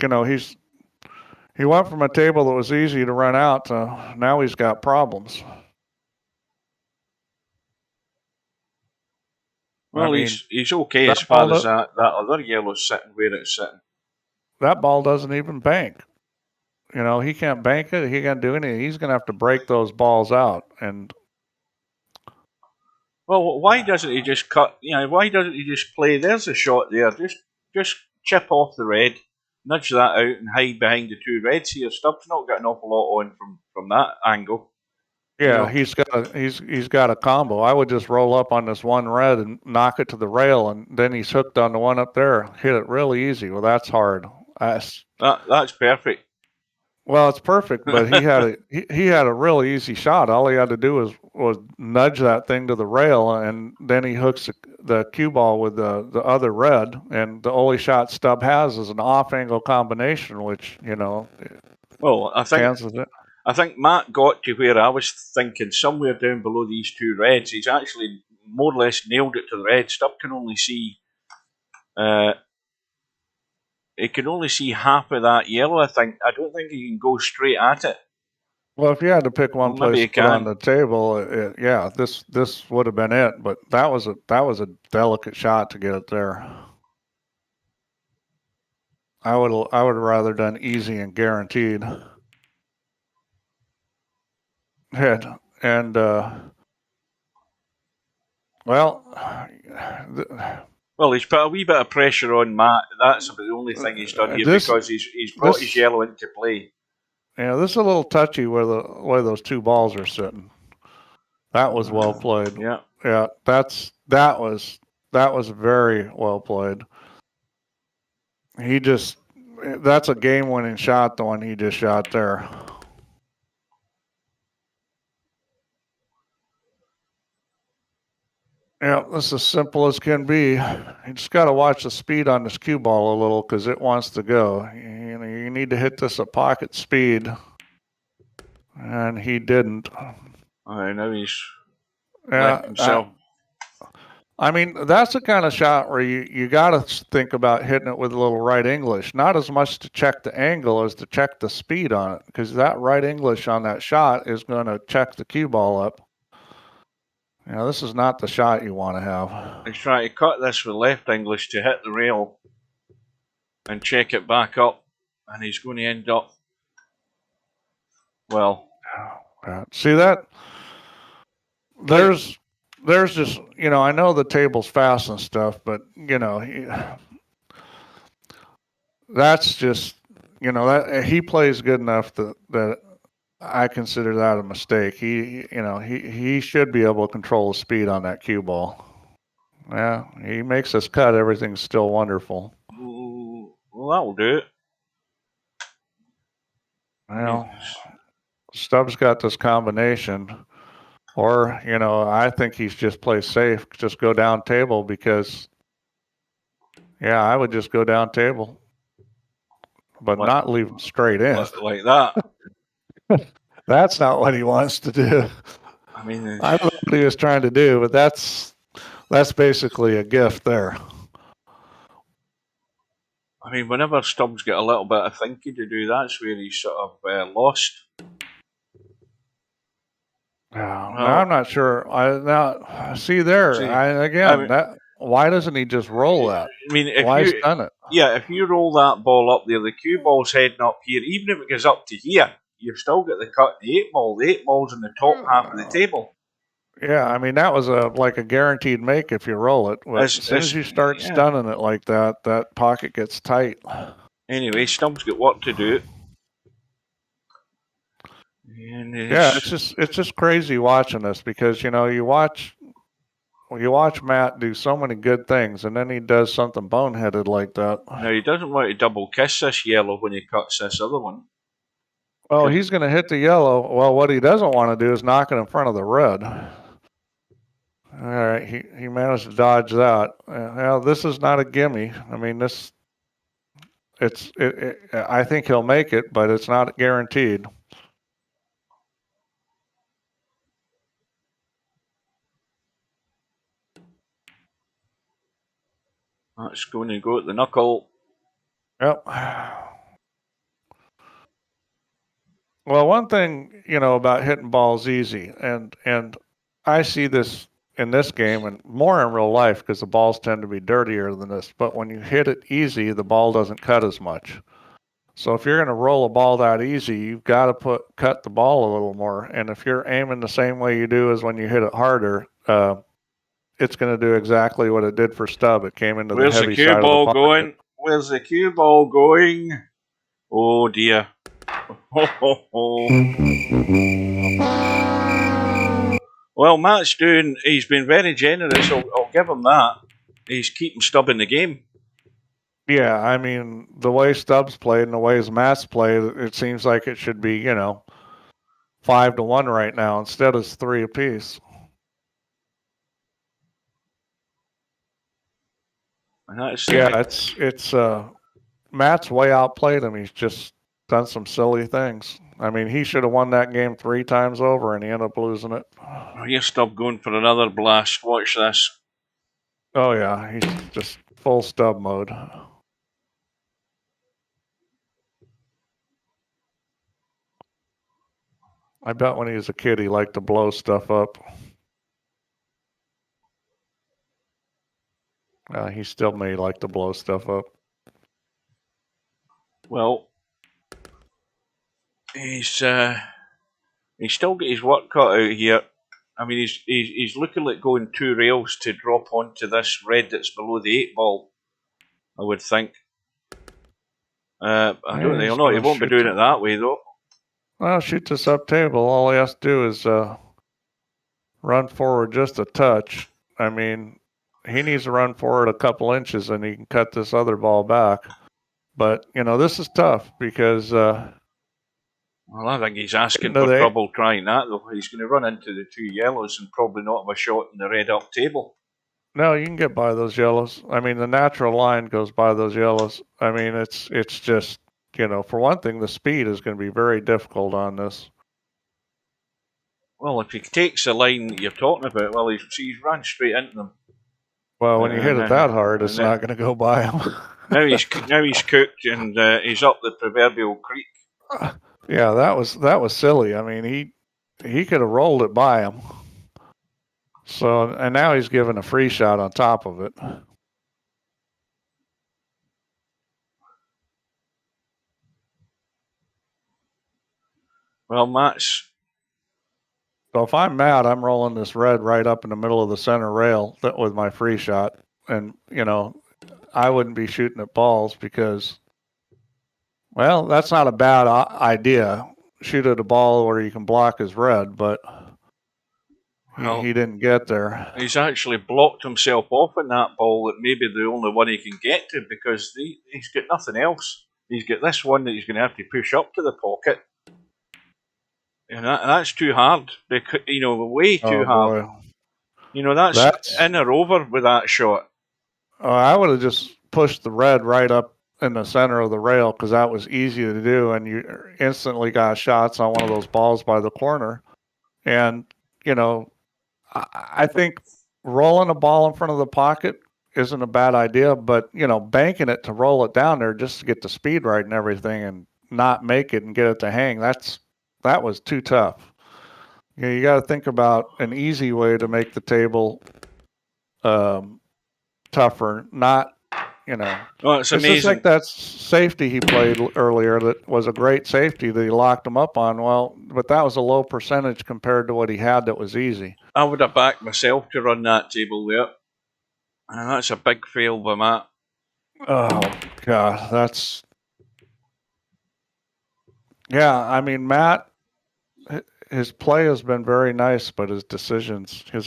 S2: he went from a table that was easy to run out to now he's got problems.
S1: Well, he's okay as far as that other yellow's sitting where it's sitting.
S2: That ball doesn't even bank. He can't bank it. He can't do anything. He's going to have to break those balls out. And
S1: well, why doesn't he just cut? Why doesn't he just play? There's a shot there. Just chip off the red, nudge that out, and hide behind the two reds here. Stubbs not got an awful lot on from that angle.
S2: Yeah, he's got a combo. I would just roll up on this one red and knock it to the rail, and then he's hooked on the one up there. Hit it really easy. Well, that's hard.
S1: That's perfect.
S2: Well, it's perfect, but he had a real easy shot. All he had to do was nudge that thing to the rail, and then he hooks the cue ball with the other red. And the only shot Stubb has is an off-angle combination, which
S1: Well,
S2: chances it.
S1: I think Matt got to where I was thinking, somewhere down below these two reds. He's actually more or less nailed it to the red. Stubb can only see. He can only see half of that yellow. I don't think he can go straight at it.
S2: Well, if you had to pick one place to put on the table, yeah, this would have been it. But that was a delicate shot to get it there. I would have rather done easy and guaranteed. And well,
S1: he's put a wee bit of pressure on Matt. That's about the only thing he's done here, because he's brought his yellow into play.
S2: Yeah, this is a little touchy where those two balls are sitting. That was well played.
S1: Yeah,
S2: that was very well played. That's a game-winning shot, the one he just shot there. Yeah, this is as simple as can be. You just got to watch the speed on this cue ball a little, because it wants to go. You need to hit this at pocket speed, and he didn't.
S1: I know he's left himself.
S2: I mean, that's the kind of shot where you got to think about hitting it with a little right English, not as much to check the angle as to check the speed on it, because that right English on that shot is going to check the cue ball up. This is not the shot you want to have.
S1: He's trying to cut this with left English to hit the rail and check it back up, and he's going to end up, well.
S2: See that? There's just, I know the table's fast and stuff, but, that's just, that he plays good enough that I consider that a mistake. He should be able to control the speed on that cue ball. Yeah, he makes us cut. Everything's still wonderful.
S1: Well, that'll do it.
S2: Well, Stubbs got this combination. Or, I think he's just play safe. Just go down table, because, yeah, I would just go down table. But not leave him straight in.
S1: Like that.
S2: That's not what he wants to do.
S1: I mean,
S2: I don't know what he was trying to do, but that's basically a gift there.
S1: I mean, whenever Stubbs get a little bit of thinking to do, that's where he's sort of lost.
S2: I'm not sure. Why doesn't he just roll that?
S1: I mean,
S2: why he's done it?
S1: Yeah, if you roll that ball up there, the cue ball's heading up here. Even if it goes up to here, you've still got the cut. The 8 ball. The 8 ball's in the top half of the table.
S2: Yeah, I mean, that was like a guaranteed make if you roll it. As soon as you start stunning it like that, that pocket gets tight.
S1: Anyway, Stubbs got work to do.
S2: Yeah, it's just crazy watching this, because you watch Matt do so many good things, and then he does something boneheaded like that.
S1: Now, he doesn't want to double kiss this yellow when he cuts this other one.
S2: Well, he's going to hit the yellow. Well, what he doesn't want to do is knock it in front of the red. All right, he managed to dodge that. Well, this is not a gimme. I mean, I think he'll make it, but it's not guaranteed.
S1: That's going to go at the knuckle.
S2: Yep. Well, one thing, about hitting balls easy, and I see this in this game and more in real life, because the balls tend to be dirtier than this, but when you hit it easy, the ball doesn't cut as much. So if you're going to roll a ball that easy, you've got to cut the ball a little more. And if you're aiming the same way you do as when you hit it harder, it's going to do exactly what it did for Stubb. It came into the heavy side of the pocket.
S1: Where's the cue ball going? Oh, dear. Well, Matt's he's been very generous. I'll give him that. He's keeping Stubb in the game.
S2: Yeah, I mean, the way Stubbs played and the way Matt's played, it seems like it should be, 5-1 right now. Instead, it's 3 apiece.
S1: And that's
S2: Yeah, it's Matt's way outplayed him. He's just done some silly things. I mean, he should have won that game 3 times over, and he ended up losing it.
S1: Here's Stubb going for another blast. Watch this.
S2: Oh yeah, he's just full Stubb mode. I bet when he was a kid, he liked to blow stuff up. He still may like to blow stuff up.
S1: Well, he's still got his work cut out here. I mean, he's looking like going 2 rails to drop onto this red that's below the 8 ball, I would think. I don't think. No, he won't be doing it that way, though.
S2: Well, shoot this up table. All he has to do is run forward just a touch. I mean, he needs to run forward a couple inches and he can cut this other ball back. But, this is tough because...
S1: well, I think he's asking for trouble trying that, though. He's going to run into the 2 yellows and probably not have a shot in the red up table.
S2: No, you can get by those yellows. I mean, the natural line goes by those yellows. I mean, it's just, for one thing, the speed is going to be very difficult on this.
S1: Well, if he takes the line that you're talking about, well, he's run straight into them.
S2: Well, when you hit it that hard, it's not going to go by him.
S1: now he's cooked and he's up the proverbial creek.
S2: Yeah, that was silly. I mean, he could have rolled it by him. So, and now he's given a free shot on top of it.
S1: Well, Matt's...
S2: So if I'm Matt, I'm rolling this red right up in the middle of the center rail with my free shot. And, I wouldn't be shooting at balls because, well, that's not a bad idea. Shoot at a ball where you can block his red, but he didn't get there.
S1: He's actually blocked himself off in that ball that maybe the only one he can get to because he's got nothing else. He's got this one that he's going to have to push up to the pocket. And that's too hard. Way too hard. Boy. That's in or over with that shot.
S2: I would have just pushed the red right up in the center of the rail because that was easy to do, and you instantly got shots on one of those balls by the corner. And, I think rolling a ball in front of the pocket isn't a bad idea, but, banking it to roll it down there just to get the speed right and everything and not make it and get it to hang, that was too tough. You got to think about an easy way to make the table tougher, not,
S1: Oh, it's amazing.
S2: Just like that safety he played earlier that was a great safety that he locked him up on. Well, but that was a low percentage compared to what he had that was easy.
S1: I would have backed myself to run that table there. And that's a big fail by Matt.
S2: Oh, God, that's... Yeah, I mean, Matt, his play has been very nice, but his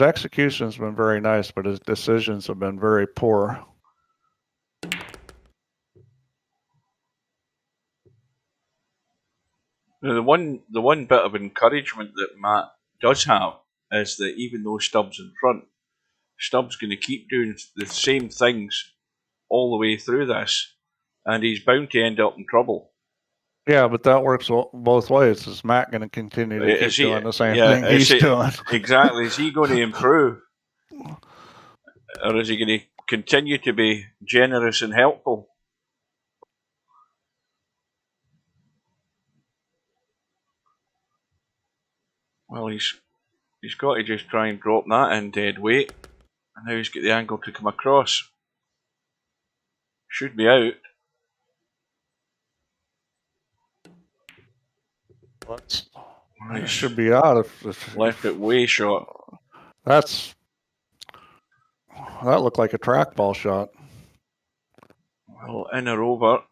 S2: execution has been very nice, but his decisions have been very poor.
S1: Now, the one bit of encouragement that Matt does have is that even though Stubbs in front, Stubbs going to keep doing the same things all the way through this, and he's bound to end up in trouble.
S2: Yeah, but that works both ways. Is Matt going to continue to keep doing the same thing he's doing?
S1: Exactly. Is he going to improve? Or is he going to continue to be generous and helpful? Well, he's got to just try and drop that in dead weight. And now he's got the angle to come across. Should be out.
S2: It should be out if
S1: left it way short.
S2: That looked like a trackball shot.
S1: Well, in or over.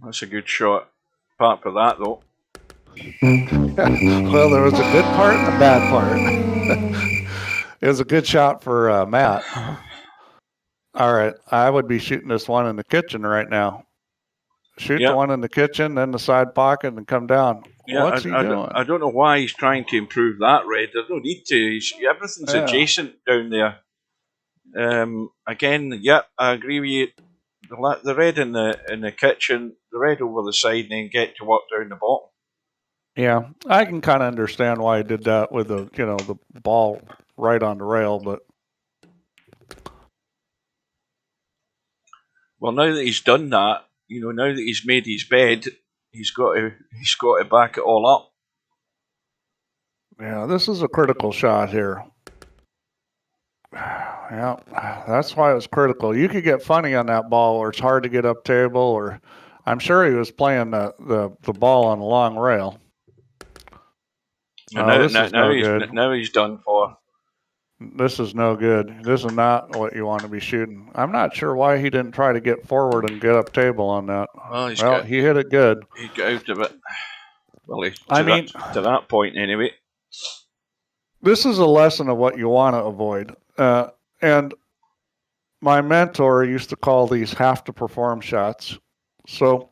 S1: That's a good shot. Apart from that, though.
S2: Well, there was a good part and a bad part. It was a good shot for Matt. All right, I would be shooting this one in the kitchen right now. Shoot the one in the kitchen, then the side pocket, and come down.
S1: Yeah,
S2: What's he doing?
S1: I don't know why he's trying to improve that red. There's no need to. Everything's adjacent down there. Again, yeah, I agree with you. The red in the kitchen, the red over the side, and then get to work down the bottom.
S2: Yeah, I can kind of understand why he did that with the ball right on the rail, but
S1: well, now that he's done that, now that he's made his bed, he's got to back it all up.
S2: Yeah, this is a critical shot here. Yeah, that's why it was critical. You could get funny on that ball, or it's hard to get up table, or I'm sure he was playing the ball on a long rail.
S1: And now he's done for.
S2: This is no good. This is not what you want to be shooting. I'm not sure why he didn't try to get forward and get up table on that. Well, he hit it good.
S1: He got out of it. Well, to that point anyway.
S2: This is a lesson of what you want to avoid. And my mentor used to call these have to perform shots. So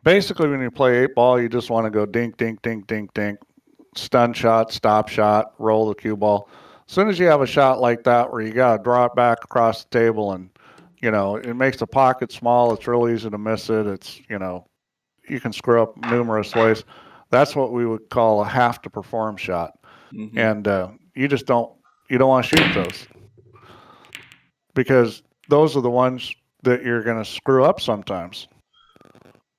S2: basically, when you play 8-ball, you just want to go dink, dink, dink, dink, dink, stun shot, stop shot, roll the cue ball. As soon as you have a shot like that where you got to draw it back across the table and, it makes the pocket small, it's real easy to miss it. It's, you can screw up numerous ways. That's what we would call a have to perform shot. Mm-hmm. And you don't want to shoot those because those are the ones that you're going to screw up sometimes.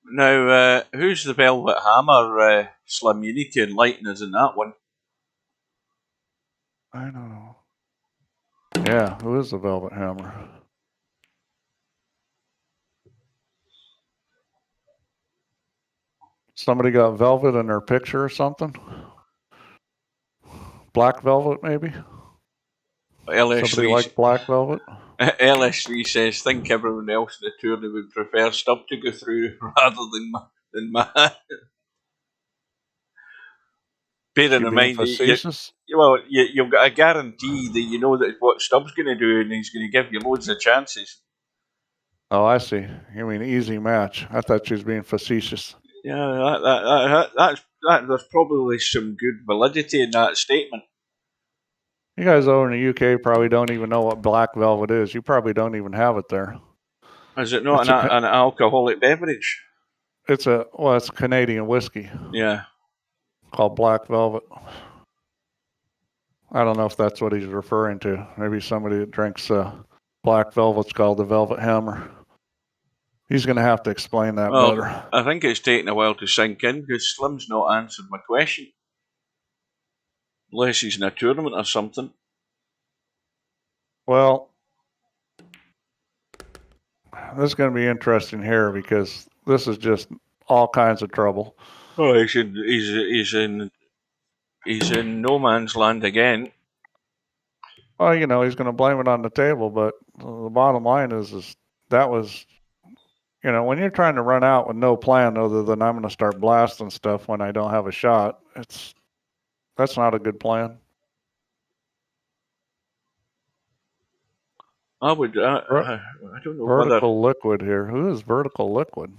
S1: Now, who's the Velvet Hammer, Slim? You need to enlighten us in that one.
S2: I don't know. Yeah, who is the Velvet Hammer? Somebody got velvet in their picture or something? Black velvet, maybe? Somebody like black velvet?
S1: LS3 says, think everyone else in the tournament would prefer Stub to go through rather than Matt. Bearing in mind, you've got a guarantee that you know that what Stubb's going to do, and he's going to give you loads of chances.
S2: Oh, I see. You mean easy match? I thought she was being facetious.
S1: Yeah, there's probably some good validity in that statement.
S2: You guys over in the UK probably don't even know what black velvet is. You probably don't even have it there.
S1: Is it not an alcoholic beverage?
S2: It's a Canadian whiskey.
S1: Yeah.
S2: Called Black Velvet. I don't know if that's what he's referring to. Maybe somebody that drinks Black Velvet's called the Velvet Hammer. He's going to have to explain that better.
S1: I think it's taken a while to sink in because Slim's not answered my question. Unless he's in a tournament or something.
S2: Well, this is going to be interesting here because this is just all kinds of trouble.
S1: Oh, he's in no man's land again.
S2: Well, he's going to blame it on the table, but the bottom line is that was, when you're trying to run out with no plan other than I'm going to start blasting stuff when I don't have a shot, that's not a good plan.
S1: I don't know.
S2: Vertical Liquid here. Who is Vertical Liquid?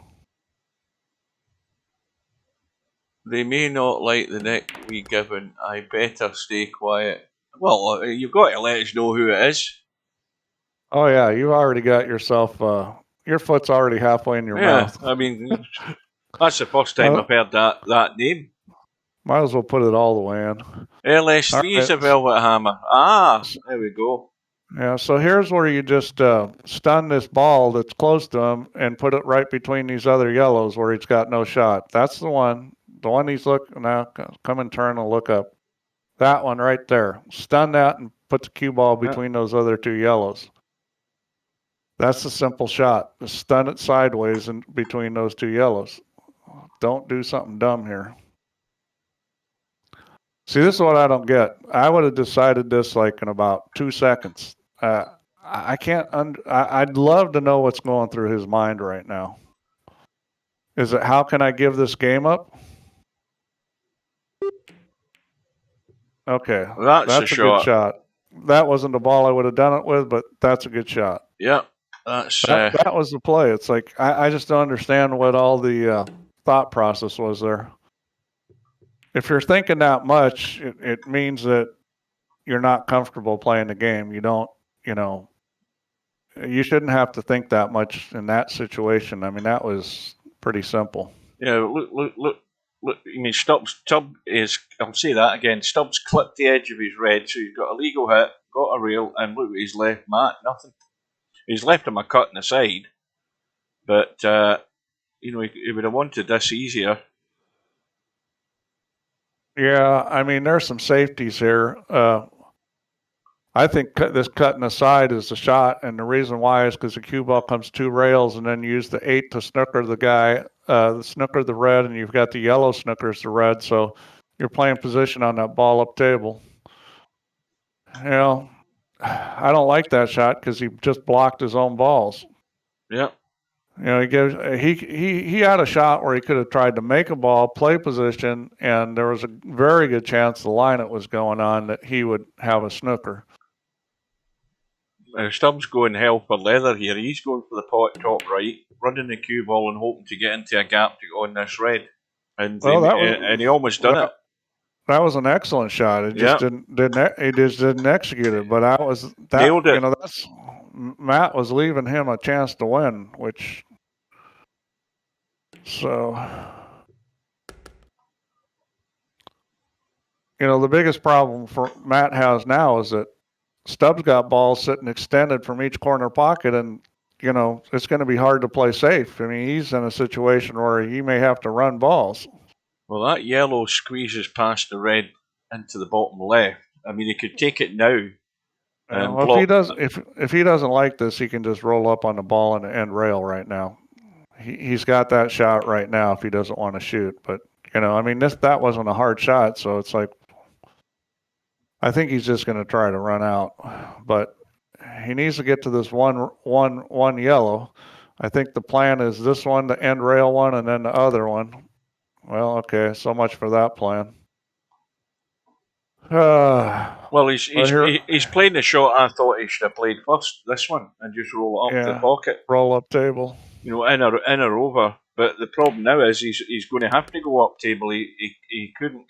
S1: They may not like the nick we given. I better stay quiet. Well, you've got to let us know who it is.
S2: Oh yeah, you've already got yourself. Your foot's already halfway in your mouth.
S1: I mean, that's the first time I've heard that name.
S2: Might as well put it all the way in.
S1: LS3 is a Velvet Hammer. There we go.
S2: Yeah, so here's where you just stun this ball that's close to him and put it right between these other yellows where he's got no shot. That's the one. The one he's looking now. Come and turn and look up. That one right there. Stun that and put the cue ball between those other two yellows. That's a simple shot. Just stun it sideways in between those two yellows. Don't do something dumb here. See, this is what I don't get. I would have decided this like in about 2 seconds. I can't. I'd love to know what's going through his mind right now. Is it how can I give this game up? Okay,
S1: that's a
S2: good shot. that wasn't the ball I would have done it with, but that's a good shot.
S1: Yeah, that's
S2: that was the play. It's like I just don't understand what all the thought process was there. If you're thinking that much, it means that you're not comfortable playing the game. You don't, you shouldn't have to think that much in that situation. I mean, that was pretty simple.
S1: Yeah, look. I mean, Stubb is. I'll say that again. Stubbs clipped the edge of his red, so he's got a legal hit, got a rail, and look at his left mat. Nothing. He's left him a cut in the side, but he would have wanted this easier.
S2: Yeah, I mean, there's some safeties here. I think this cutting aside is the shot, and the reason why is because the cue ball comes 2 rails, and then you use the 8 to snooker the guy, the snooker the red, and you've got the yellow snookers the red, so you're playing position on that ball up table. I don't like that shot because he just blocked his own balls.
S1: Yeah.
S2: He had a shot where he could have tried to make a ball, play position, and there was a very good chance the line that was going on that he would have a snooker.
S1: Stubbs going hell for leather here. He's going for the pot top right, running the cue ball and hoping to get into a gap to go on this red. And he almost done it.
S2: That was an excellent shot. It just didn't execute it. But
S1: nailed it.
S2: Matt was leaving him a chance to win, the biggest problem for Matt has now is that Stubbs got balls sitting extended from each corner pocket, and it's going to be hard to play safe. I mean, he's in a situation where he may have to run balls.
S1: Well, that yellow squeezes past the red into the bottom left. I mean, he could take it now.
S2: If he doesn't like this, he can just roll up on the ball and the end rail right now. He's got that shot right now if he doesn't want to shoot. But that wasn't a hard shot, so it's like I think he's just going to try to run out. But he needs to get to this one yellow. I think the plan is this one, the end rail one, and then the other one. Well, okay, so much for that plan.
S1: Well, he's playing the shot I thought he should have played first, this one, and just roll it up the pocket.
S2: Roll up table.
S1: In or over. But the problem now is he's going to have to go up table. He couldn't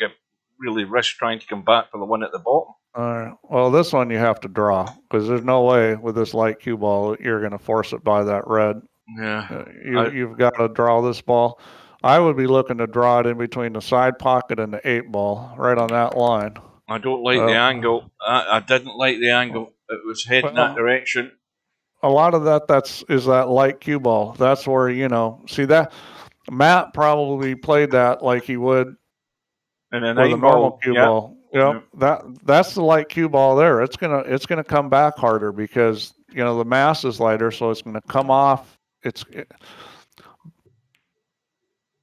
S1: really risk trying to come back for the one at the bottom.
S2: All right. Well, this one you have to draw because there's no way with this light cue ball you're going to force it by that red.
S1: Yeah.
S2: You've got to draw this ball. I would be looking to draw it in between the side pocket and the 8 ball, right on that line.
S1: I don't like the angle. I didn't like the angle. It was heading that direction.
S2: A lot of that is that light cue ball. That's where see that Matt probably played that like he would
S1: with a
S2: normal cue ball. That's the light cue ball there. It's gonna come back harder because the mass is lighter, so it's gonna come off.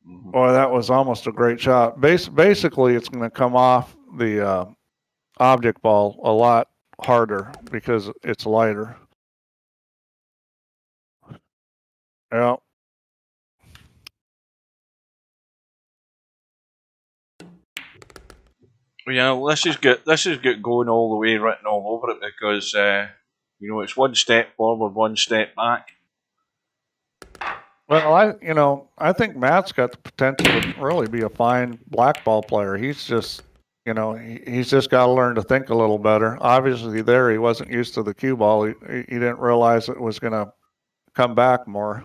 S2: Boy, that was almost a great shot. Basically, it's gonna come off the object ball a lot harder because it's lighter. Yeah.
S1: Yeah, this is good. This is good going all the way, written all over it because it's one step forward, one step back.
S2: Well, I think Matt's got the potential to really be a fine black ball player. He's just, he's just got to learn to think a little better. Obviously, there he wasn't used to the cue ball. He didn't realize it was going to come back more.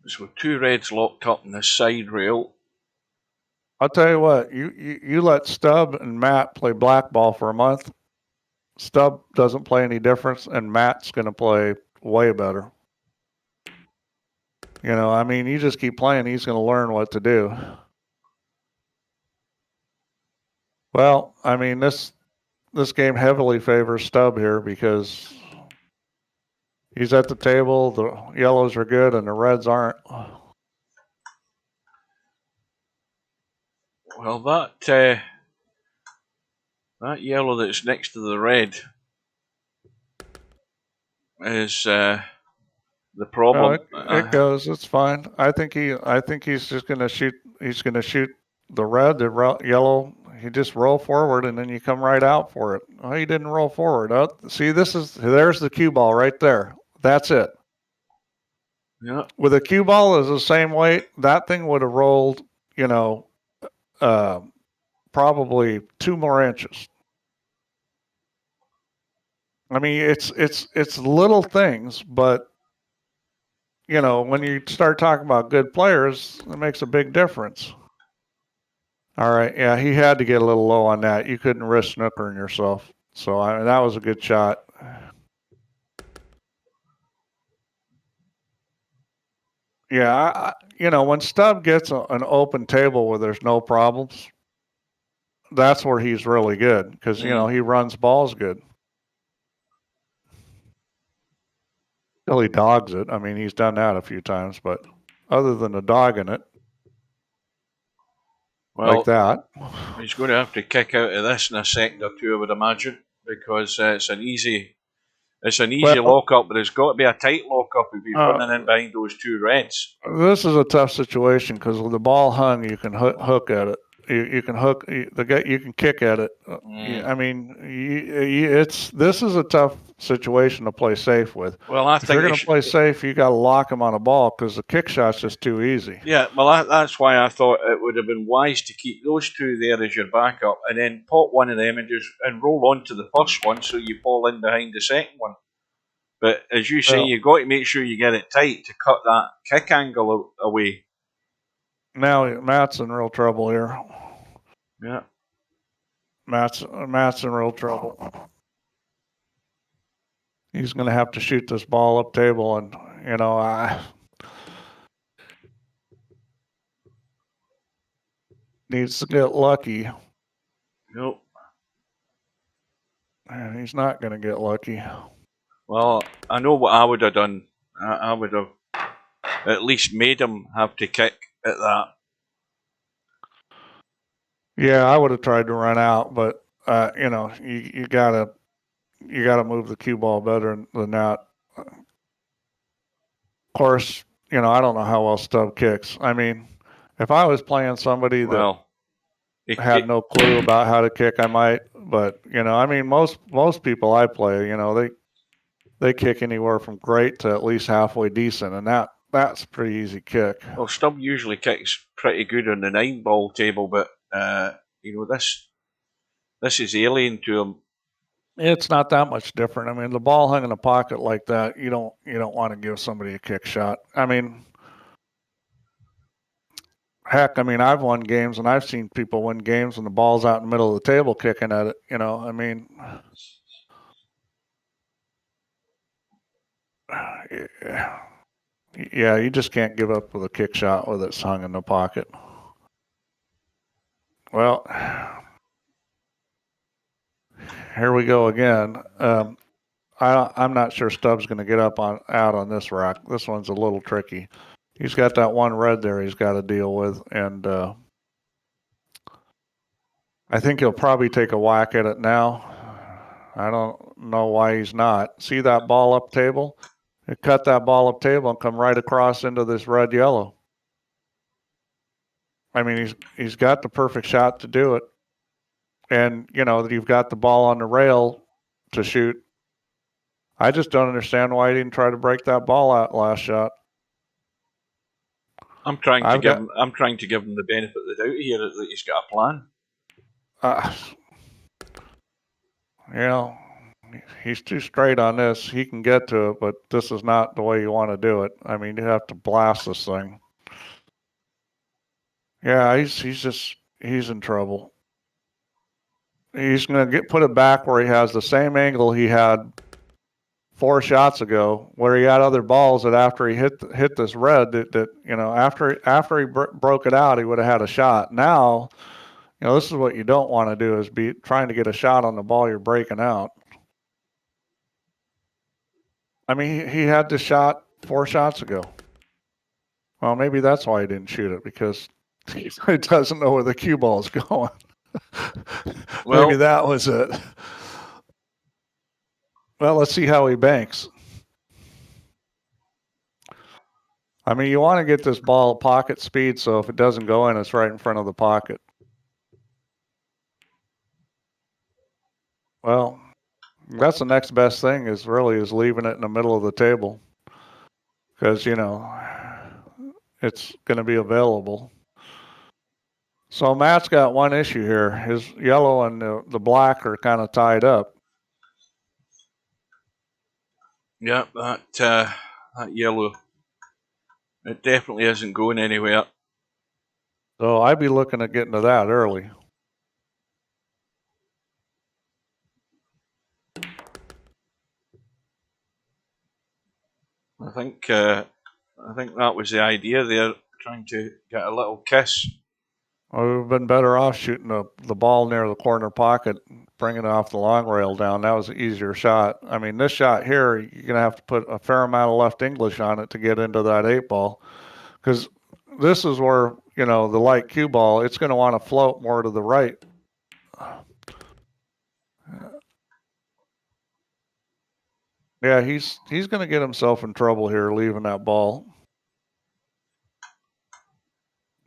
S1: So 2 reds locked up in the side rail.
S2: I'll tell you what, you let Stubb and Matt play black ball for a month. Stubb doesn't play any difference, and Matt's going to play way better. You just keep playing, he's going to learn what to do. Well, this game heavily favors Stubb here because he's at the table, the yellows are good, and the reds aren't.
S1: Well, that yellow that's next to the red is the problem.
S2: It goes. It's fine. I think he's just going to shoot. He's going to shoot the red, the yellow, you just roll forward and then you come right out for it. Oh, you didn't roll forward. Oh, see, there's the cue ball right there. That's it.
S1: Yeah.
S2: With a cue ball is the same weight, that thing would have rolled, probably 2 more inches. I mean, it's little things, but when you start talking about good players, it makes a big difference. All right, yeah, he had to get a little low on that. You couldn't risk snookering yourself. So that was a good shot. Yeah, when Stubb gets an open table where there's no problems, that's where he's really good because he runs balls good. Till he dogs it. I mean, he's done that a few times, but other than the dogging it,
S1: well,
S2: like that,
S1: he's going to have to kick out of this in a second or two, I would imagine, because it's an easy lock-up, but it's got to be a tight lock-up if he's running in behind those 2 reds.
S2: This is a tough situation because with the ball hung, you can hook at it. You can hook you can kick at it. I mean, this is a tough situation to play safe with.
S1: Well, I
S2: if
S1: think
S2: you're going to play safe, you got to lock him on a ball because the kick shot's just too easy.
S1: Yeah, well, that's why I thought it would have been wise to keep those 2 there as your backup, and then pop one of them and roll on to the first one, so you fall in behind the second one. But as you say, you've got to make sure you get it tight to cut that kick angle away.
S2: Now Matt's in real trouble here.
S1: Yeah.
S2: Matt's in real trouble. He's going to have to shoot this ball up table, and needs to get lucky.
S1: Nope.
S2: And he's not going to get lucky.
S1: Well, I know what I would have done. I would have at least made him have to kick at that.
S2: Yeah, I would have tried to run out, but you gotta move the cue ball better than that. Of course, I don't know how well Stubb kicks. I mean, if I was playing somebody that had no clue about how to kick, I might. But I mean, most people I play, they kick anywhere from great to at least halfway decent, and that's a pretty easy kick.
S1: Well, Stubb usually kicks pretty good on the 9-ball table, but this is alien to him.
S2: It's not that much different. I mean, the ball hung in a pocket like that, you don't want to give somebody a kick shot. I mean, heck, I mean, I've won games and I've seen people win games when the ball's out in the middle of the table kicking at it. I mean, yeah, you just can't give up with a kick shot with it hung in the pocket. Well, here we go again. I'm not sure Stubb's going to get out on this rack. This one's a little tricky. He's got that 1 red there he's got to deal with, and I think he'll probably take a whack at it now. I don't know why he's not. See that ball up table? Cut that ball up table and come right across into this red-yellow. I mean, he's got the perfect shot to do it. And, you've got the ball on the rail to shoot. I just don't understand why he didn't try to break that ball out last shot.
S1: I'm trying to give him the benefit of the doubt here that he's got a plan. He's too straight on this. He can get to it, but this is not the way you want to do it. I mean, you have to blast this thing. Yeah, he's in trouble. He's going to put it back where he has the same angle he had 4 shots ago, where he had other balls that after he hit this red after he broke it out, he would have had a shot. Now, this is what you don't want to do, is be trying to get a shot on the ball you're breaking out. I mean, he had the shot 4 shots ago. Well, maybe that's why he didn't shoot it, because he doesn't know where the cue ball is going. Well, maybe that was it. Well, let's see how he banks. I mean, you want to get this ball pocket speed, so if it doesn't go in, it's right in front of the pocket.
S2: Well, that's the next best thing is leaving it in the middle of the table because, it's going to be available. So Matt's got one issue here. His yellow and the black are kind of tied up.
S1: Yeah, that yellow, it definitely isn't going anywhere.
S2: So I'd be looking at getting to that early.
S1: I think that was the idea there, trying to get a little kiss.
S2: Well, we've been better off shooting the ball near the corner pocket, bringing it off the long rail down. That was an easier shot. I mean, this shot here, you're going to have to put a fair amount of left English on it to get into that 8-ball. Because this is where, the light cue ball, it's going to want to float more to the right. Yeah, he's going to get himself in trouble here leaving that ball.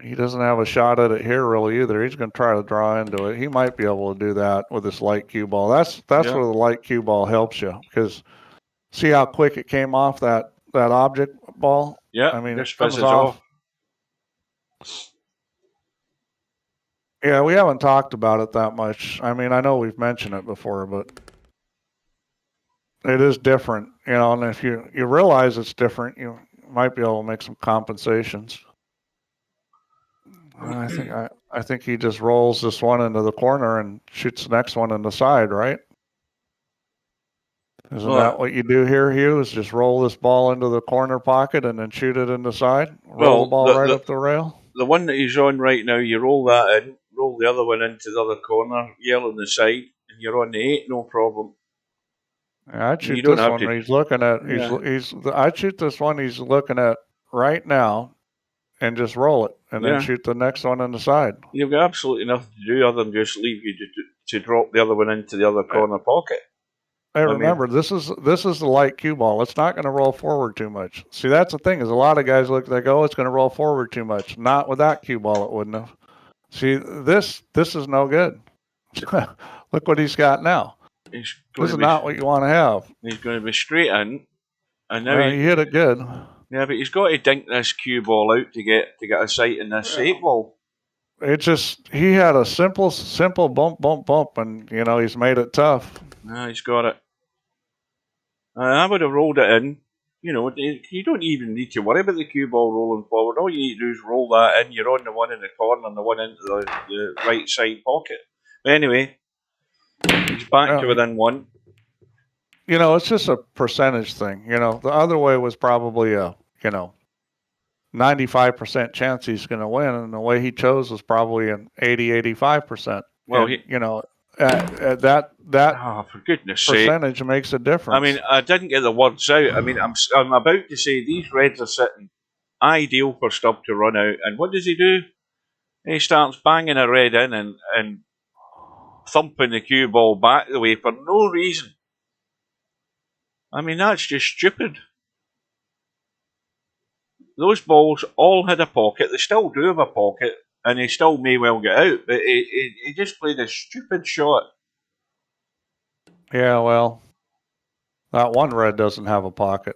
S2: He doesn't have a shot at it here really either. He's going to try to draw into it. He might be able to do that with this light cue ball. That's where the light cue ball helps you, because see how quick it came off that object ball?
S1: Yeah,
S2: I mean,
S1: just
S2: it comes
S1: fizzes
S2: off. Yeah, we haven't talked about it that much. I mean, I know we've mentioned it before, but it is different, and if you realize it's different, you might be able to make some compensations. I think he just rolls this one into the corner and shoots the next one in the side, right? Isn't that what you do here, Hugh? Is just roll this ball into the corner pocket and then shoot it in the side? Roll the ball right up the rail?
S1: The one that he's on right now, you roll that in, roll the other one into the other corner, yell on the side, and you're on the 8, no problem.
S2: Yeah, I'd shoot this one he's looking at. I'd shoot this one he's looking at right now and just roll it, and then shoot the next one on the side.
S1: You've got absolutely nothing to do other than just leave you to drop the other one into the other corner pocket.
S2: Hey, remember, this is the light cue ball. It's not going to roll forward too much. See, that's the thing, is a lot of guys look, they go, oh, it's going to roll forward too much. Not with that cue ball, it wouldn't have. See, this is no good. Look what he's got now. This is not what you want to have.
S1: He's going to be straight in, and now
S2: he hit it good.
S1: Yeah, but he's got to dink this cue ball out to get a sight in this 8-ball.
S2: It just, he had a simple bump, and he's made it tough.
S1: Yeah, he's got it. I would have rolled it in. You don't even need to worry about the cue ball rolling forward. All you need to do is roll that in. You're on the one in the corner and the one into the right side pocket. But anyway, he's back to within 1.
S2: It's just a percentage thing. The other way was probably a, 95% chance he's going to win, and the way he chose was probably an 80-85%.
S1: Well,
S2: that
S1: for goodness
S2: percentage makes a difference.
S1: I mean, I didn't get the words out. I mean, I'm about to say these reds are sitting ideal for Stubb to run out, and what does he do? He starts banging a red in and thumping the cue ball back the way for no reason. I mean, that's just stupid. Those balls all had a pocket. They still do have a pocket, and he still may well get out. But he just played a stupid shot.
S2: Yeah, well, that one red doesn't have a pocket.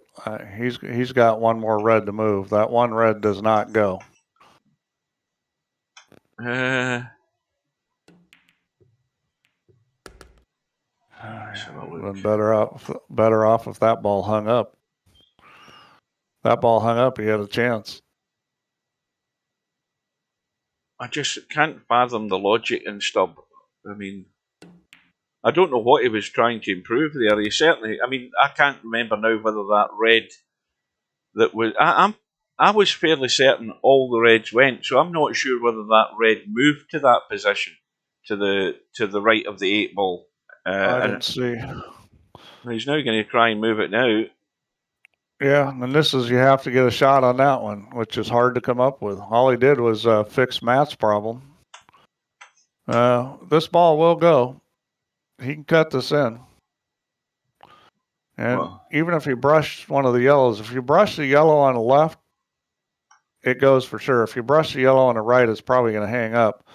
S2: He's got one more red to move. That one red does not go. Been better off if that ball hung up. That ball hung up, he had a chance.
S1: I just can't fathom the logic in Stubb. I mean, I don't know what he was trying to improve there. He certainly, I mean, I can't remember now whether that red that was. I was fairly certain all the reds went, so I'm not sure whether that red moved to that position, to the right of the 8-ball.
S2: I didn't see.
S1: He's now going to try and move it now.
S2: Yeah, and this is, you have to get a shot on that one, which is hard to come up with. All he did was fix Matt's problem. This ball will go. He can cut this in. And even if he brushed one of the yellows, if you brush the yellow on the left, it goes for sure. If you brush the yellow on the right, it's probably going to hang up.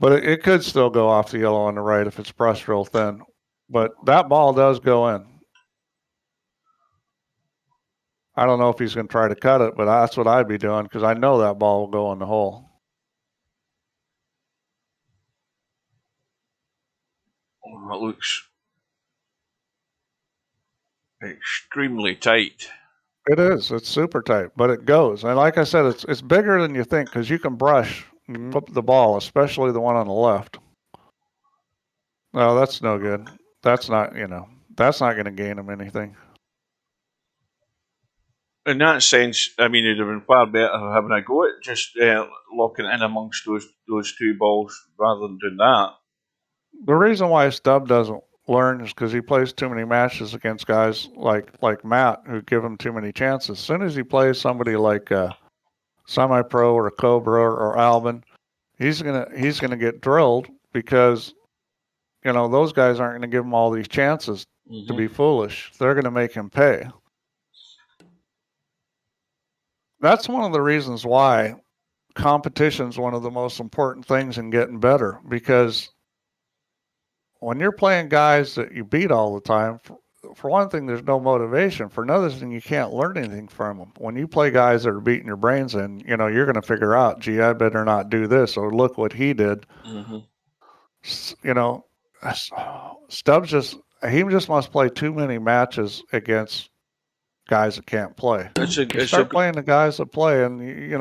S2: But it could still go off the yellow on the right if it's brushed real thin. But that ball does go in. I don't know if he's going to try to cut it, but that's what I'd be doing because I know that ball will go in the hole.
S1: Oh, it looks extremely tight.
S2: It is. It's super tight, but it goes. And like I said, it's bigger than you think because you can brush the ball, especially the one on the left. No, that's no good. That's not, that's not going to gain him anything.
S1: In that sense, I mean, it'd have been far better having a go at just locking it in amongst those two balls rather than doing that.
S2: The reason why Stubb doesn't learn is because he plays too many matches against guys like Matt who give him too many chances. As soon as he plays somebody like Semi-Pro or Cobra or Albin, he's gonna get drilled because those guys aren't going to give him all these chances to be foolish. They're going to make him pay. That's one of the reasons why competition is one of the most important things in getting better, because when you're playing guys that you beat all the time, for one thing, there's no motivation. For another thing, you can't learn anything from them. When you play guys that are beating your brains in, you're going to figure out, gee, I better not do this, or look what he did. Stubbs he just must play too many matches against guys that can't play. Start playing the guys that play, and you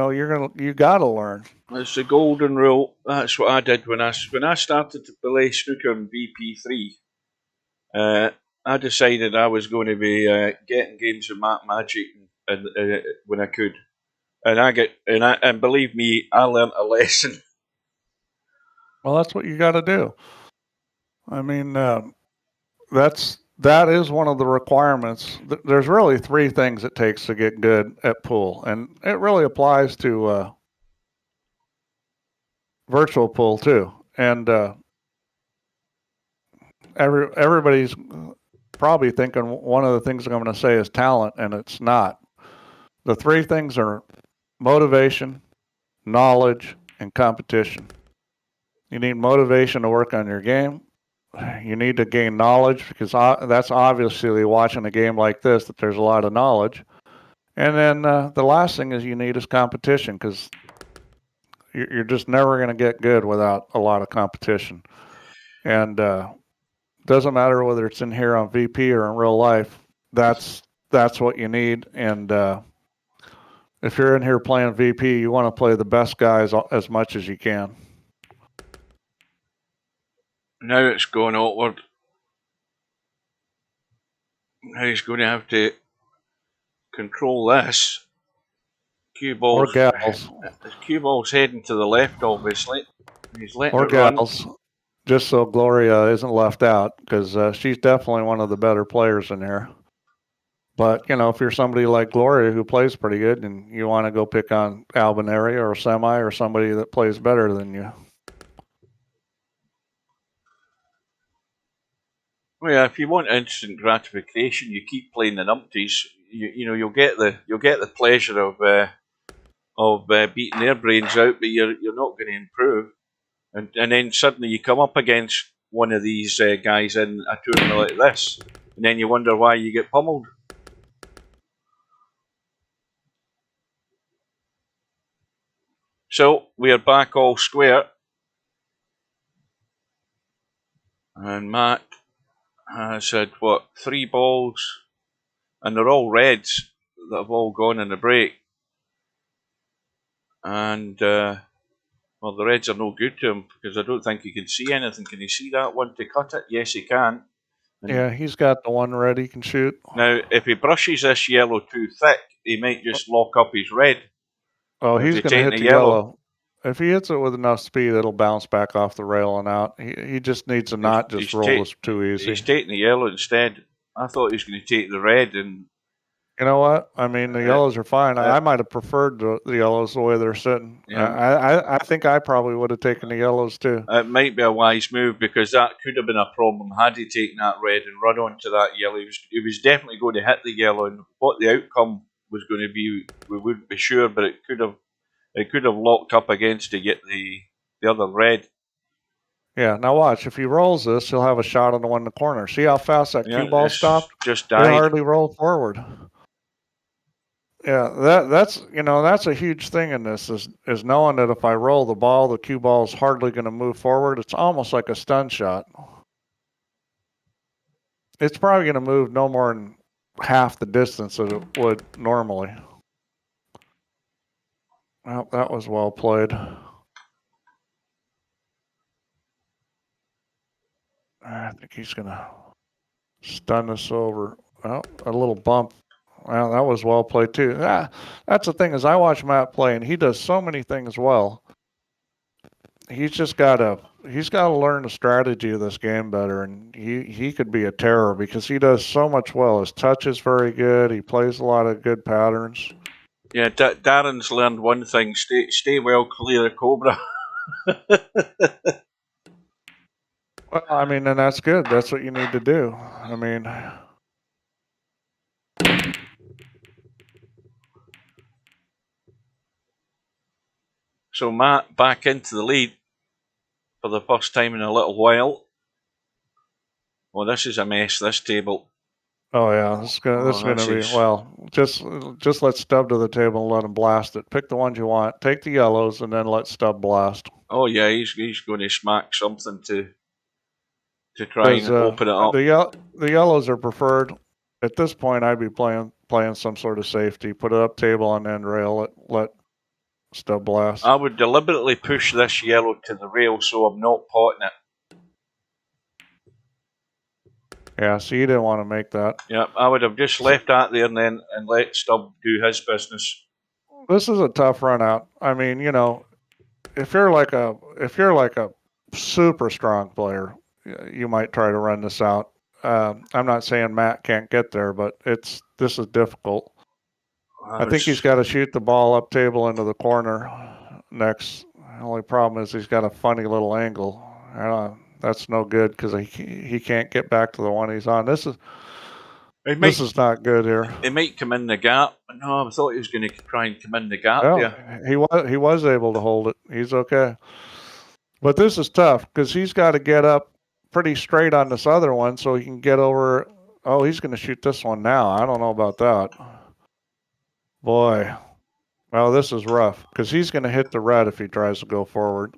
S2: gotta learn.
S1: It's the golden rule. That's what I did when I started to play snooker in VP3. I decided I was going to be getting games of Matt Magic and when I could, and believe me, I learned a lesson.
S2: Well, that's what you got to do. I mean, that is one of the requirements. There's really three things it takes to get good at pool, and it really applies to virtual pool too. And everybody's probably thinking one of the things I'm going to say is talent, and it's not. The three things are motivation, knowledge, and competition. You need motivation to work on your game. You need to gain knowledge because that's obviously watching a game like this that there's a lot of knowledge. And then the last thing is you need is competition because you're just never going to get good without a lot of competition. And doesn't matter whether it's in here on VP or in real life. That's what you need. And if you're in here playing VP, you want to play the best guys as much as you can.
S1: Now it's going outward. Now he's going to have to control this. Cue ball's heading to the left, obviously. He's letting it run.
S2: Just so Gloria isn't left out, because she's definitely one of the better players in here. But, if you're somebody like Gloria who plays pretty good and you want to go pick on Albinary or Semi or somebody that plays better than you.
S1: Well, yeah, if you want instant gratification, you keep playing the numpties. You'll get the pleasure of beating their brains out, but you're not going to improve. And then suddenly you come up against one of these guys in a tournament like this, and then you wonder why you get pummeled. So we are back all square, and Matt has had 3 balls, and they're all reds that have all gone in the break, and well, the reds are no good to him because I don't think he can see anything. Can he see that one to cut it? Yes, he can.
S2: And yeah, he's got the one red he can shoot.
S1: Now, if he brushes this yellow too thick, he might just lock up his red.
S2: Oh, he's going to hit the yellow. If he hits it with enough speed, it'll bounce back off the rail and out. He just needs to not just roll this too easy.
S1: He's taking the yellow instead. I thought he was going to take the red, and
S2: you know what? I mean, the yellows are fine. I might have preferred the yellows the way they're sitting. Yeah. I think I probably would have taken the yellows too.
S1: It might be a wise move because that could have been a problem had he taken that red and run onto that yellow. He was definitely going to hit the yellow, and what the outcome was going to be, we wouldn't be sure, but it could have locked up against to get the other red.
S2: Yeah, now watch. If he rolls this, he'll have a shot on the one in the corner. See how fast that cue ball stopped?
S1: Just
S2: It
S1: died.
S2: hardly rolled forward. Yeah, that's a huge thing in this is knowing that if I roll the ball, the cue ball is hardly going to move forward. It's almost like a stun shot. It's probably going to move no more than half the distance that it would normally. Well, that was well played. I think he's going to stun us over. Well, a little bump. Well, that was well played too. That's the thing is I watch Matt play and he does so many things well. He's got to learn the strategy of this game better, and he could be a terror because he does so much well. His touch is very good. He plays a lot of good patterns.
S1: Yeah, Darren's learned one thing: stay well clear of Cobra.
S2: Well, I mean, and that's good. That's what you need to do. I mean,
S1: so Matt back into the lead for the first time in a little while. Well, this is a mess, this table.
S2: oh yeah, this is gonna be well. Just let Stub to the table and let him blast it. Pick the ones you want. Take the yellows and then let Stub blast.
S1: Oh yeah, he's going to smack something to try and open it up.
S2: The yellows are preferred. At this point, I'd be playing some sort of safety. Put it up table on end rail. Let Stub blast.
S1: I would deliberately push this yellow to the rail so I'm not potting it.
S2: Yeah, so you didn't want to make that.
S1: Yeah, I would have just left that there and let Stub do his business.
S2: This is a tough run out. I mean, if you're like a super strong player, you might try to run this out. I'm not saying Matt can't get there, but this is difficult. I think he's got to shoot the ball up table into the corner next. The only problem is he's got a funny little angle. That's no good because he can't get back to the one he's on. This is not good here.
S1: He might come in the gap. No, I thought he was going to try and come in the gap there.
S2: He was able to hold it. He's okay. But this is tough because he's got to get up pretty straight on this other one so he can get over. Oh, he's going to shoot this one now. I don't know about that. Boy. Well, this is rough because he's going to hit the red if he tries to go forward.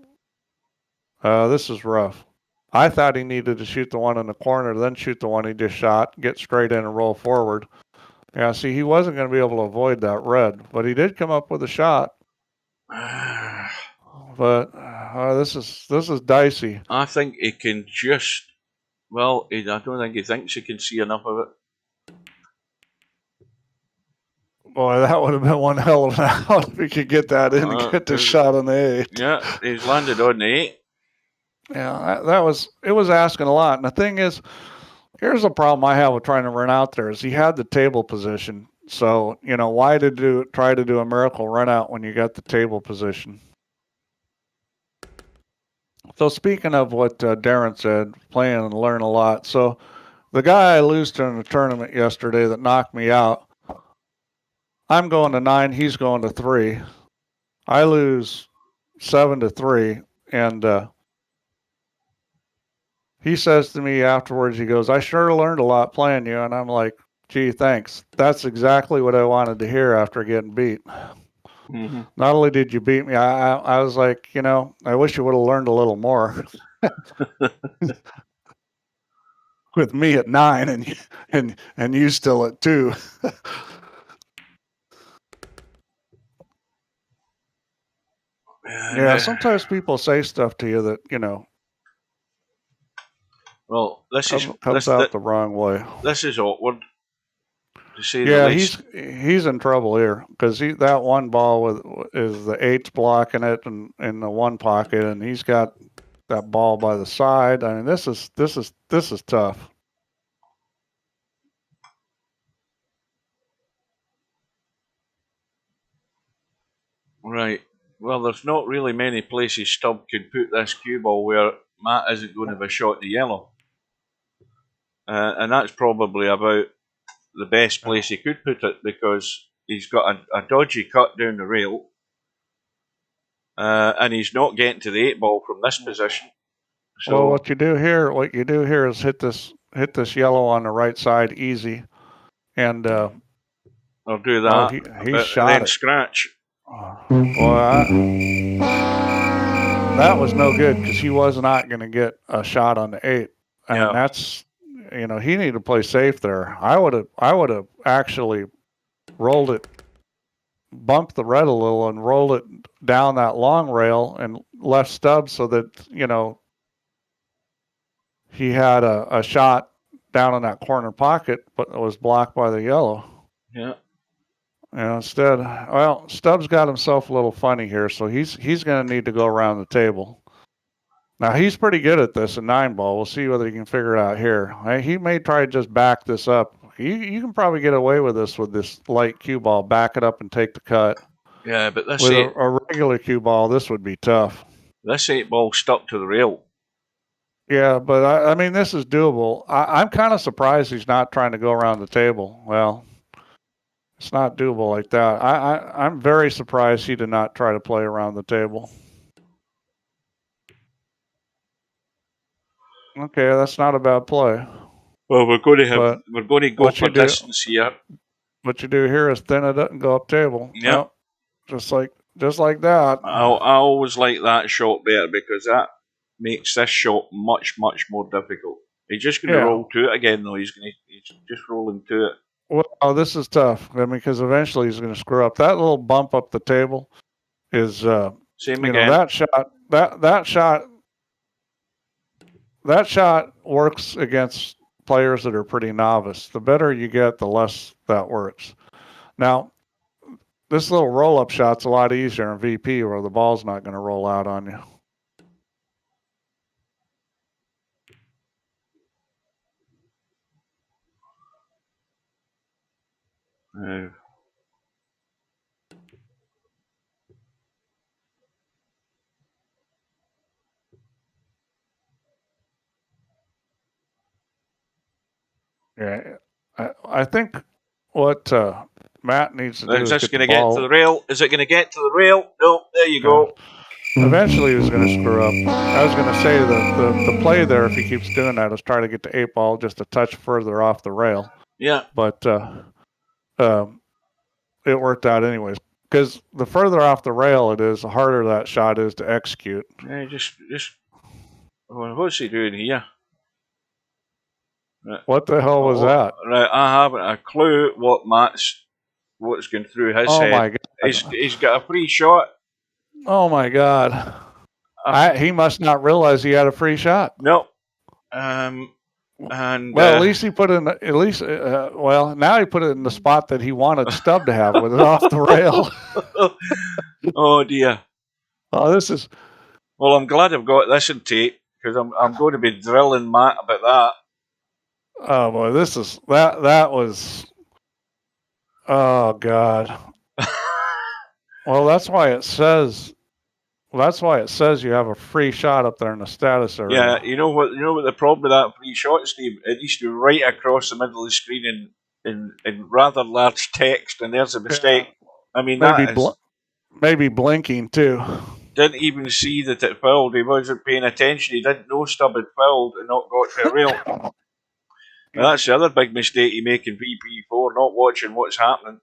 S2: This is rough. I thought he needed to shoot the one in the corner, then shoot the one he just shot, get straight in and roll forward. Yeah, see, he wasn't going to be able to avoid that red, but he did come up with a shot. But this is dicey.
S1: I think he can just. Well, I don't think he thinks he can see enough of it.
S2: Boy, that would have been one hell of an out if he could get that in and get the shot on the 8.
S1: Yeah, he's landed on the 8.
S2: Yeah, it was asking a lot. And the thing is, here's the problem I have with trying to run out there is he had the table position. So, why try to do a miracle run out when you got the table position? So speaking of what Darren said, playing and learn a lot. So the guy I lost in the tournament yesterday that knocked me out, I'm going to 9, he's going to 3. I lose 7-3, and he says to me afterwards, he goes, I sure learned a lot playing you. And I'm like, gee, thanks. That's exactly what I wanted to hear after getting beat. Mm-hmm. Not only did you beat me, I was like, I wish you would have learned a little more. With me at 9 and you still at 2. Yeah, sometimes people say stuff to you that,
S1: well,
S2: comes out the wrong way.
S1: This is awkward. To say
S2: the least. He's in trouble here because that one ball is the 8's blocking it and in the one pocket, and he's got that ball by the side. I mean, this is tough.
S1: Right. Well, there's not really many places Stubb could put this cue ball where Matt isn't going to have a shot to yellow. And that's probably about the best place he could put it because he's got a dodgy cut down the rail. And he's not getting to the 8 ball from this position. So
S2: well, what you do here is hit this yellow on the right side easy, and
S1: I'll do
S2: oh,
S1: that.
S2: he
S1: But
S2: shot
S1: then
S2: it.
S1: scratch.
S2: Boy, that was no good because he was not going to get a shot on the 8, and
S1: Yeah.
S2: that's, you know, he needed to play safe there. I would have actually rolled it, bumped the red a little, and rolled it down that long rail and left Stubbs so that, you know, he had a shot down in that corner pocket, but it was blocked by the yellow.
S1: Yeah.
S2: And instead, well, Stubbs got himself a little funny here, so he's going to need to go around the table. Now, he's pretty good at this in 9-ball. We'll see whether he can figure it out here. He may try to just back this up. You can probably get away with this light cue ball. Back it up and take the cut.
S1: Yeah, but
S2: With a regular cue ball, this would be tough.
S1: This 8-ball stuck to the rail.
S2: Yeah, but I mean, this is doable. I'm kind of surprised he's not trying to go around the table. Well, it's not doable like that. I'm very surprised he did not try to play around the table. Okay, that's not a bad play.
S1: Well, we're going to go for distance here.
S2: What you do here is thin it up and go up table.
S1: Yep.
S2: Just like that.
S1: I always like that shot better because that makes this shot much, much more difficult. He's just going to roll to it again, though. He's just rolling to it.
S2: Well, this is tough. I mean, because eventually he's going to screw up. That little bump up the table is
S1: same again.
S2: That shot works against players that are pretty novice. The better you get, the less that works. Now, this little roll-up shot's a lot easier in VP where the ball's not going to roll out on you. Yeah, I think what Matt needs to do is
S1: just going to get to the rail. Is it going to get to the rail? No, there you go.
S2: Eventually, he was going to screw up. I was going to say the play there, if he keeps doing that, is try to get the 8-ball just a touch further off the rail.
S1: Yeah.
S2: But it worked out anyways. Because the further off the rail it is, the harder that shot is to execute.
S1: Yeah, just. What's he doing here?
S2: What the hell was that?
S1: Right, I haven't a clue what's going through his head.
S2: My God.
S1: He's got a free shot.
S2: Oh my God! He must not realize he had a free shot.
S1: No. And
S2: well, at least he put in. At least, well, now he put it in the spot that he wanted Stubb to have with it off the rail.
S1: Oh dear.
S2: Oh, this is.
S1: Well, I'm glad I've got this in tape because I'm going to be drilling Matt about that.
S2: Oh boy, this is that was. Oh God. Well, that's why it says you have a free shot up there in the status area.
S1: Yeah, you know what the problem with that free shot, Steve? It needs to be right across the middle of the screen in rather large text, and there's a mistake. Yeah. I mean,
S2: maybe blinking too.
S1: Didn't even see that it fouled. He wasn't paying attention. He didn't know Stubb had fouled and not got to a rail. Now, that's the other big mistake you make in VP4, not watching what's happening,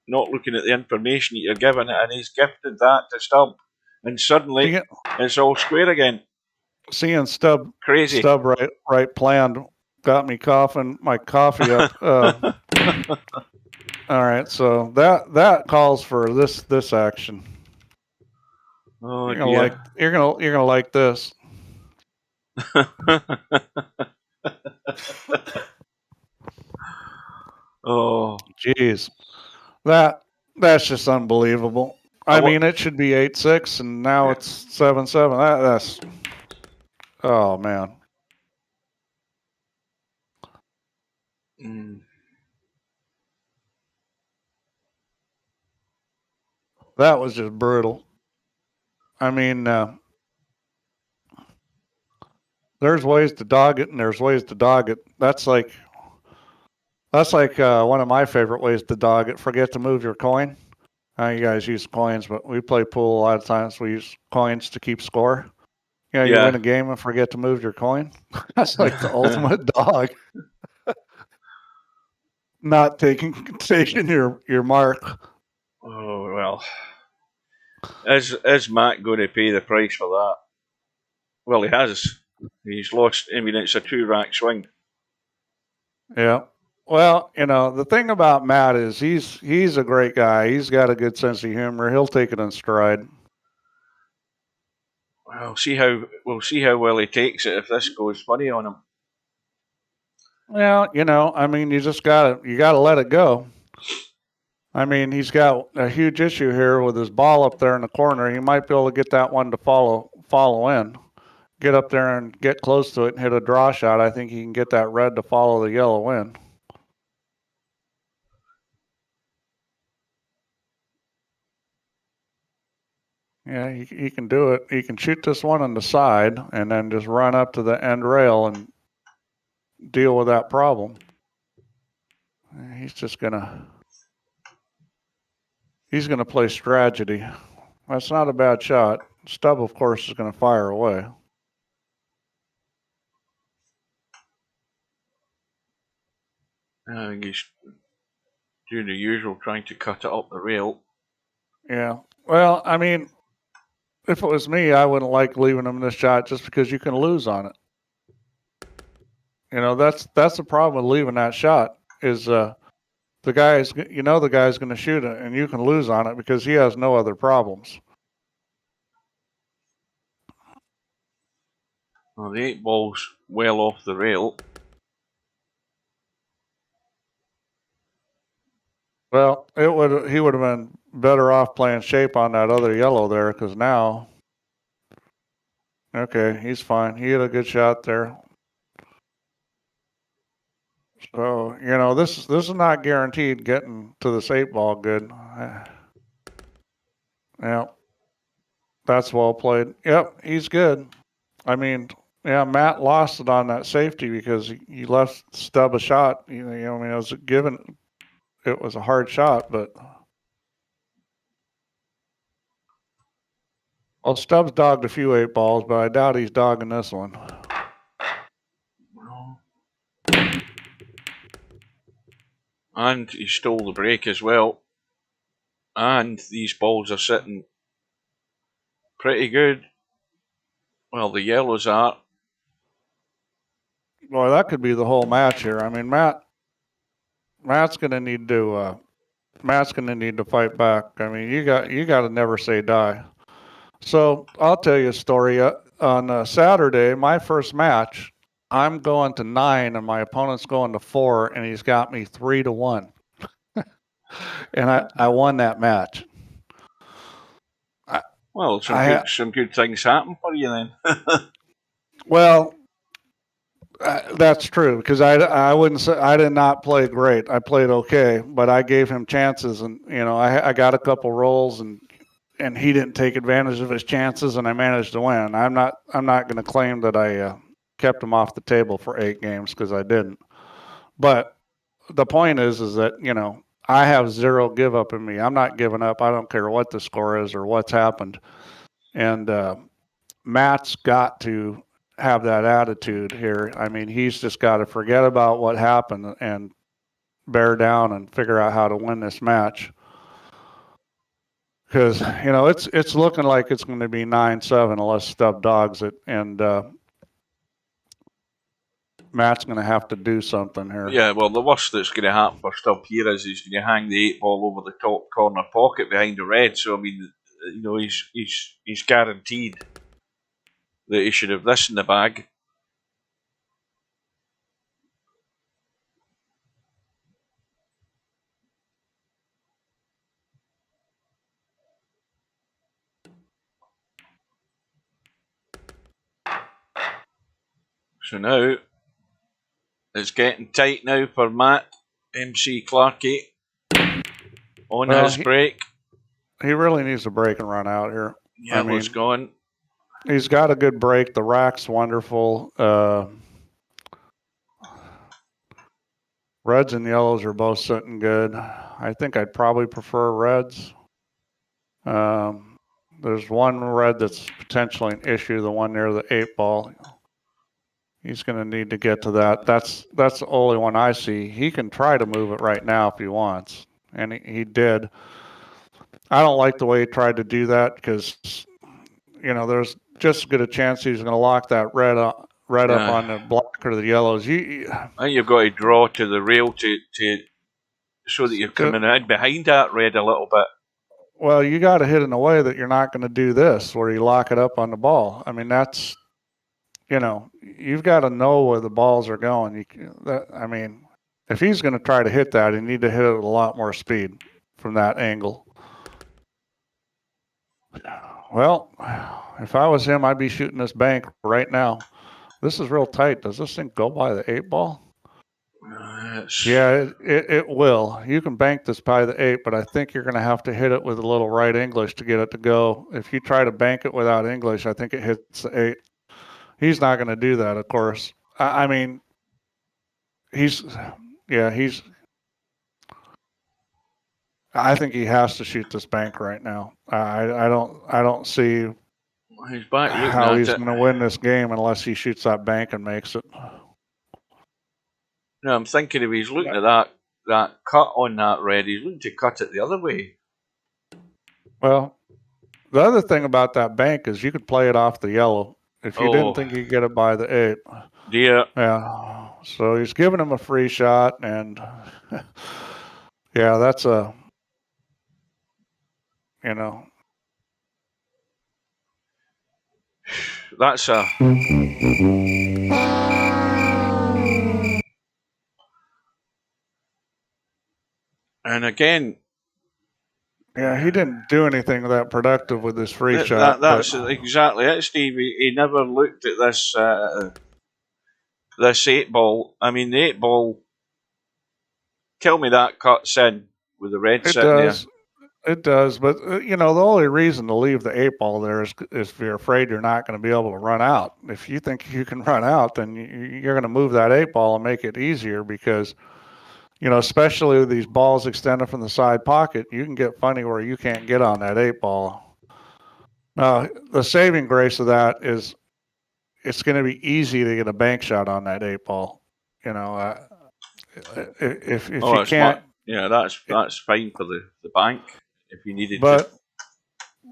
S1: not looking at the information that you're given, and he's gifted that to Stubb. And suddenly, it's all square again.
S2: Seeing Stubb right planned got me coughing my coffee up. All right, so that calls for this action.
S1: Oh,
S2: you're gonna like this.
S1: Oh,
S2: jeez, that's just unbelievable. I mean, it should be 8-6, and now it's 7-7. That's oh man. That was just brutal. I mean, there's ways to dog it, and there's ways to dog it. That's like one of my favorite ways to dog it. Forget to move your coin. You guys use coins, but we play pool a lot of times. We use coins to keep score. You know, you win a game and forget to move your coin. That's like the ultimate dog. Not taking your mark.
S1: Oh well. Is Matt going to pay the price for that? Well, he has. He's lost. I mean, it's a 2-rack swing.
S2: Yeah. Well, you know, the thing about Matt is he's a great guy. He's got a good sense of humor. He'll take it in stride.
S1: We'll see how well he takes it if this goes funny on him.
S2: Well, you know, I mean, you gotta let it go. I mean, he's got a huge issue here with his ball up there in the corner. He might be able to get that one to follow in, get up there and get close to it and hit a draw shot. I think he can get that red to follow the yellow in. Yeah, he can do it. He can shoot this one on the side and then just run up to the end rail and deal with that problem. He's gonna play strategy. That's not a bad shot. Stubb, of course, is gonna fire away.
S1: I think he's doing the usual, trying to cut it up the rail.
S2: Yeah. Well, I mean, if it was me, I wouldn't like leaving him this shot just because you can lose on it. You know, that's the problem with leaving that shot is the guy's going to shoot it and you can lose on it because he has no other problems.
S1: Well, the 8-ball's well off the rail.
S2: Well, he would have been better off playing shape on that other yellow there because now, okay, he's fine. He had a good shot there. So, you know, this is not guaranteed getting to this 8-ball good. Yeah, that's well played. Yep, he's good. I mean, yeah, Matt lost it on that safety because he left Stubb a shot. You know, I mean, it was a hard shot, but well, Stubbs dogged a few 8-balls, but I doubt he's dogging this one.
S1: And he stole the break as well. And these balls are sitting pretty good. Well, the yellows are.
S2: Well, that could be the whole match here. I mean, Matt's gonna need to fight back. I mean, you got to never say die. So I'll tell you a story. On Saturday, my first match, I'm going to 9 and my opponent's going to 4, and he's got me 3-1. And I won that match.
S1: Well, some good things happen for you then.
S2: Well, that's true because I wouldn't say I did not play great. I played okay, but I gave him chances, and you know I got a couple rolls, and he didn't take advantage of his chances, and I managed to win. I'm not going to claim that I kept him off the table for 8 games because I didn't. But the point is that you know I have zero give up in me. I'm not giving up. I don't care what the score is or what's happened. And Matt's got to have that attitude here. I mean, he's just got to forget about what happened and bear down and figure out how to win this match. Because you know it's looking like it's going to be 9-7 unless Stubb dogs it, and Matt's going to have to do something here.
S1: Yeah, well, the worst that's going to happen for Stubb here is he's going to hang the 8-ball over the top corner pocket behind the red. So I mean, you know, he's guaranteed that he should have this in the bag. So now it's getting tight now for Matt MC Clarkey on his break.
S2: He really needs to break and run out here.
S1: Yellow's gone.
S2: He's got a good break. The rack's wonderful. Reds and yellows are both sitting good. I think I'd probably prefer reds. There's one red that's potentially an issue, the one near the 8 ball. He's going to need to get to that. That's the only one I see. He can try to move it right now if he wants, and he did. I don't like the way he tried to do that because, there's just as good a chance he's going to lock that red up on the black or the yellows.
S1: I think you've got to draw to the rail to so that you're coming in behind that red a little bit.
S2: Well, you got to hit in a way that you're not going to do this, where you lock it up on the ball. I mean, that's, you've got to know where the balls are going. If he's going to try to hit that, he need to hit it with a lot more speed from that angle. Well, if I was him, I'd be shooting this bank right now. This is real tight. Does this thing go by the 8 ball? Yeah, it will. You can bank this by the 8, but I think you're going to have to hit it with a little right English to get it to go. If you try to bank it without English, I think it hits the 8. He's not going to do that, of course. I think he has to shoot this bank right now. I don't see how he's going to win this game unless he shoots that bank and makes it.
S1: No, I'm thinking if he's looking at that cut on that red, he's looking to cut it the other way.
S2: Well, the other thing about that bank is you could play it off the yellow if you didn't think you could get it by the 8. Yeah. So he's giving him a free shot, and yeah, that's a,
S1: That's a. And again.
S2: Yeah, he didn't do anything that productive with this free shot.
S1: That's exactly it, Steve. He never looked at this 8 ball. I mean, the 8 ball. Tell me that cuts in with the red sitting there.
S2: It does, but the only reason to leave the 8 ball there is if you're afraid you're not going to be able to run out. If you think you can run out, then you're going to move that 8 ball and make it easier because, especially with these balls extended from the side pocket, you can get funny where you can't get on that 8 ball. Now, the saving grace of that is it's going to be easy to get a bank shot on that 8 ball. If you can't.
S1: Yeah, that's fine for the bank if you needed
S2: to.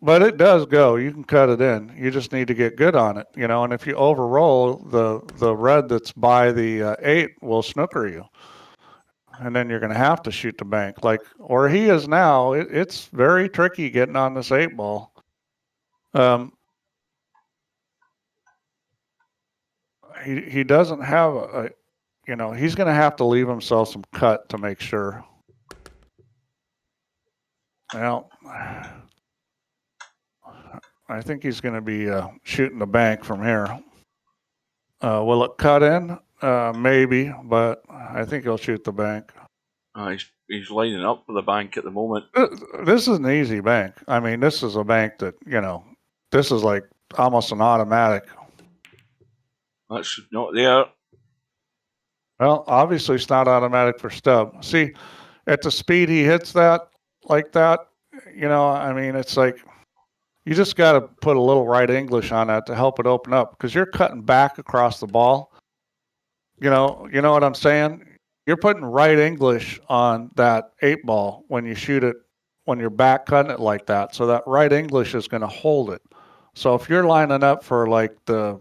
S2: But it does go. You can cut it in. You just need to get good on it, and if you overroll, the red that's by the 8 will snooker you. And then you're going to have to shoot the bank. Like where he is now, it's very tricky getting on this 8 ball. He doesn't have he's going to have to leave himself some cut to make sure. Well, I think he's going to be shooting the bank from here. Will it cut in? Maybe, but I think he'll shoot the bank.
S1: He's lining up for the bank at the moment.
S2: This is an easy bank. I mean, this is a bank that, this is like almost an automatic.
S1: That's not there.
S2: Well, obviously it's not automatic for Stubb. See, at the speed he hits that, like that, it's like you just got to put a little right English on that to help it open up because you're cutting back across the ball. You know what I'm saying? You're putting right English on that 8 ball when you shoot it, when you're back cutting it like that. So that right English is going to hold it. So if you're lining up for like the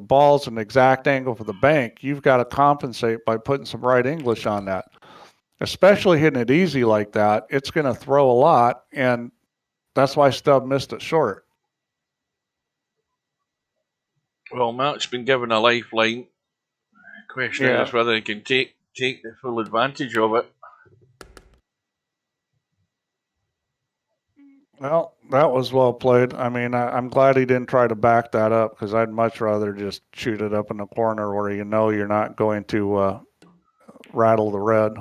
S2: ball's an exact angle for the bank, you've got to compensate by putting some right English on that. Especially hitting it easy like that, it's going to throw a lot, and that's why Stubb missed it short.
S1: Well, Mark's been given a lifeline. The question is whether he can take the full advantage of it.
S2: Well, that was well played. I mean, I'm glad he didn't try to back that up because I'd much rather just shoot it up in the corner where you're not going to rattle the red.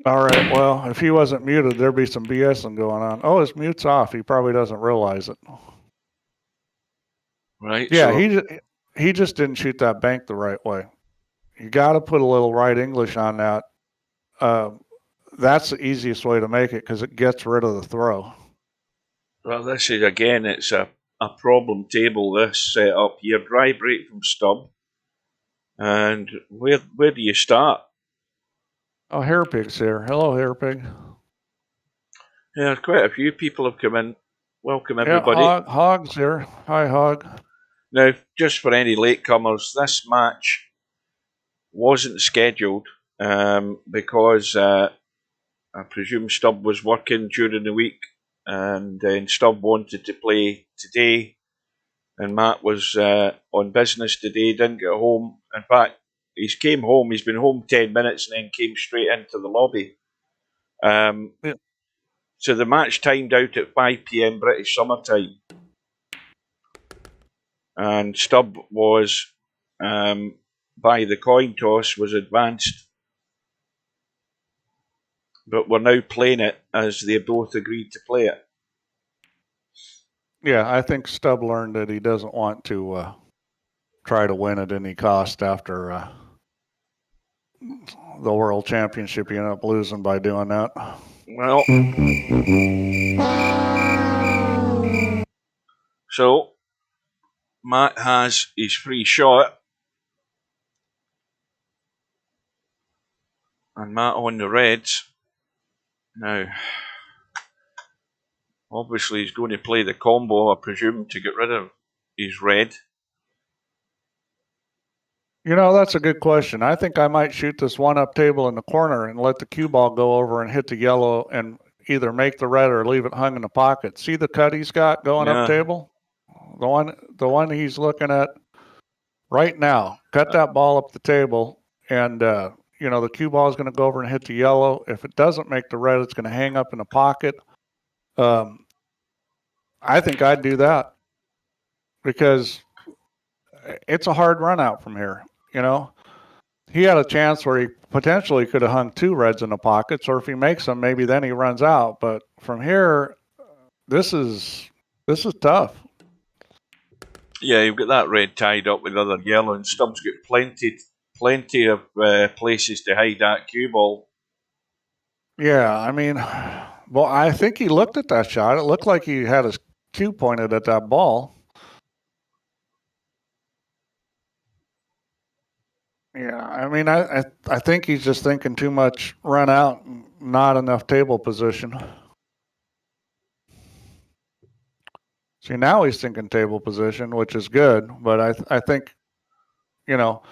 S2: All right, well, if he wasn't muted, there'd be some BSing going on. Oh, his mute's off. He probably doesn't realize it.
S1: Right.
S2: Yeah, so he just didn't shoot that bank the right way. You got to put a little right English on that. that's the easiest way to make it because it gets rid of the throw.
S1: Well, this is again, it's a problem table. This setup here, dry break from stub, and where do you start?
S2: Oh, Hairpig's here. Hello, Hairpig.
S1: Yeah, quite a few people have come in. Welcome
S2: Yeah,
S1: everybody.
S2: Hog's here. Hi, Hog.
S1: Now, just for any latecomers, this match wasn't scheduled because I presume Stubb was working during the week, and then Stubb wanted to play today, and Matt was on business today, didn't get home. In fact, he's came home, he's been home 10 minutes and then came straight into the lobby.
S2: Yeah.
S1: So the match timed out at 5 p.m. British Summer Time. And Stubb was, by the coin toss, was advanced. But we're now playing it as they both agreed to play it.
S2: Yeah, I think Stubb learned that he doesn't want to try to win at any cost after the World Championship. He ended up losing by doing that.
S1: Well, so Matt has his free shot. And Matt on the reds. Now, obviously he's going to play the combo, I presume, to get rid of his red.
S2: You know, that's a good question. I think I might shoot this one-up table in the corner and let the cue ball go over and hit the yellow and either make the red or leave it hung in the pocket. See the cut he's got going up table? The one he's looking at right now. Cut that ball up the table, and you know, the cue ball is going to go over and hit the yellow. If it doesn't make the red, it's going to hang up in the pocket. I think I'd do that because it's a hard run out from here. You know, he had a chance where he potentially could have hung two reds in the pockets, or if he makes them, maybe then he runs out. But from here, this is tough.
S1: Yeah, you've got that red tied up with other yellow, and Stubbs got plenty of places to hide that cue ball.
S2: Yeah, I mean, well, I think he looked at that shot. It looked like he had his cue pointed at that ball. Yeah, I mean, I think he's just thinking too much run out, not enough table position. See, now he's thinking table position, which is good, but I think, you know,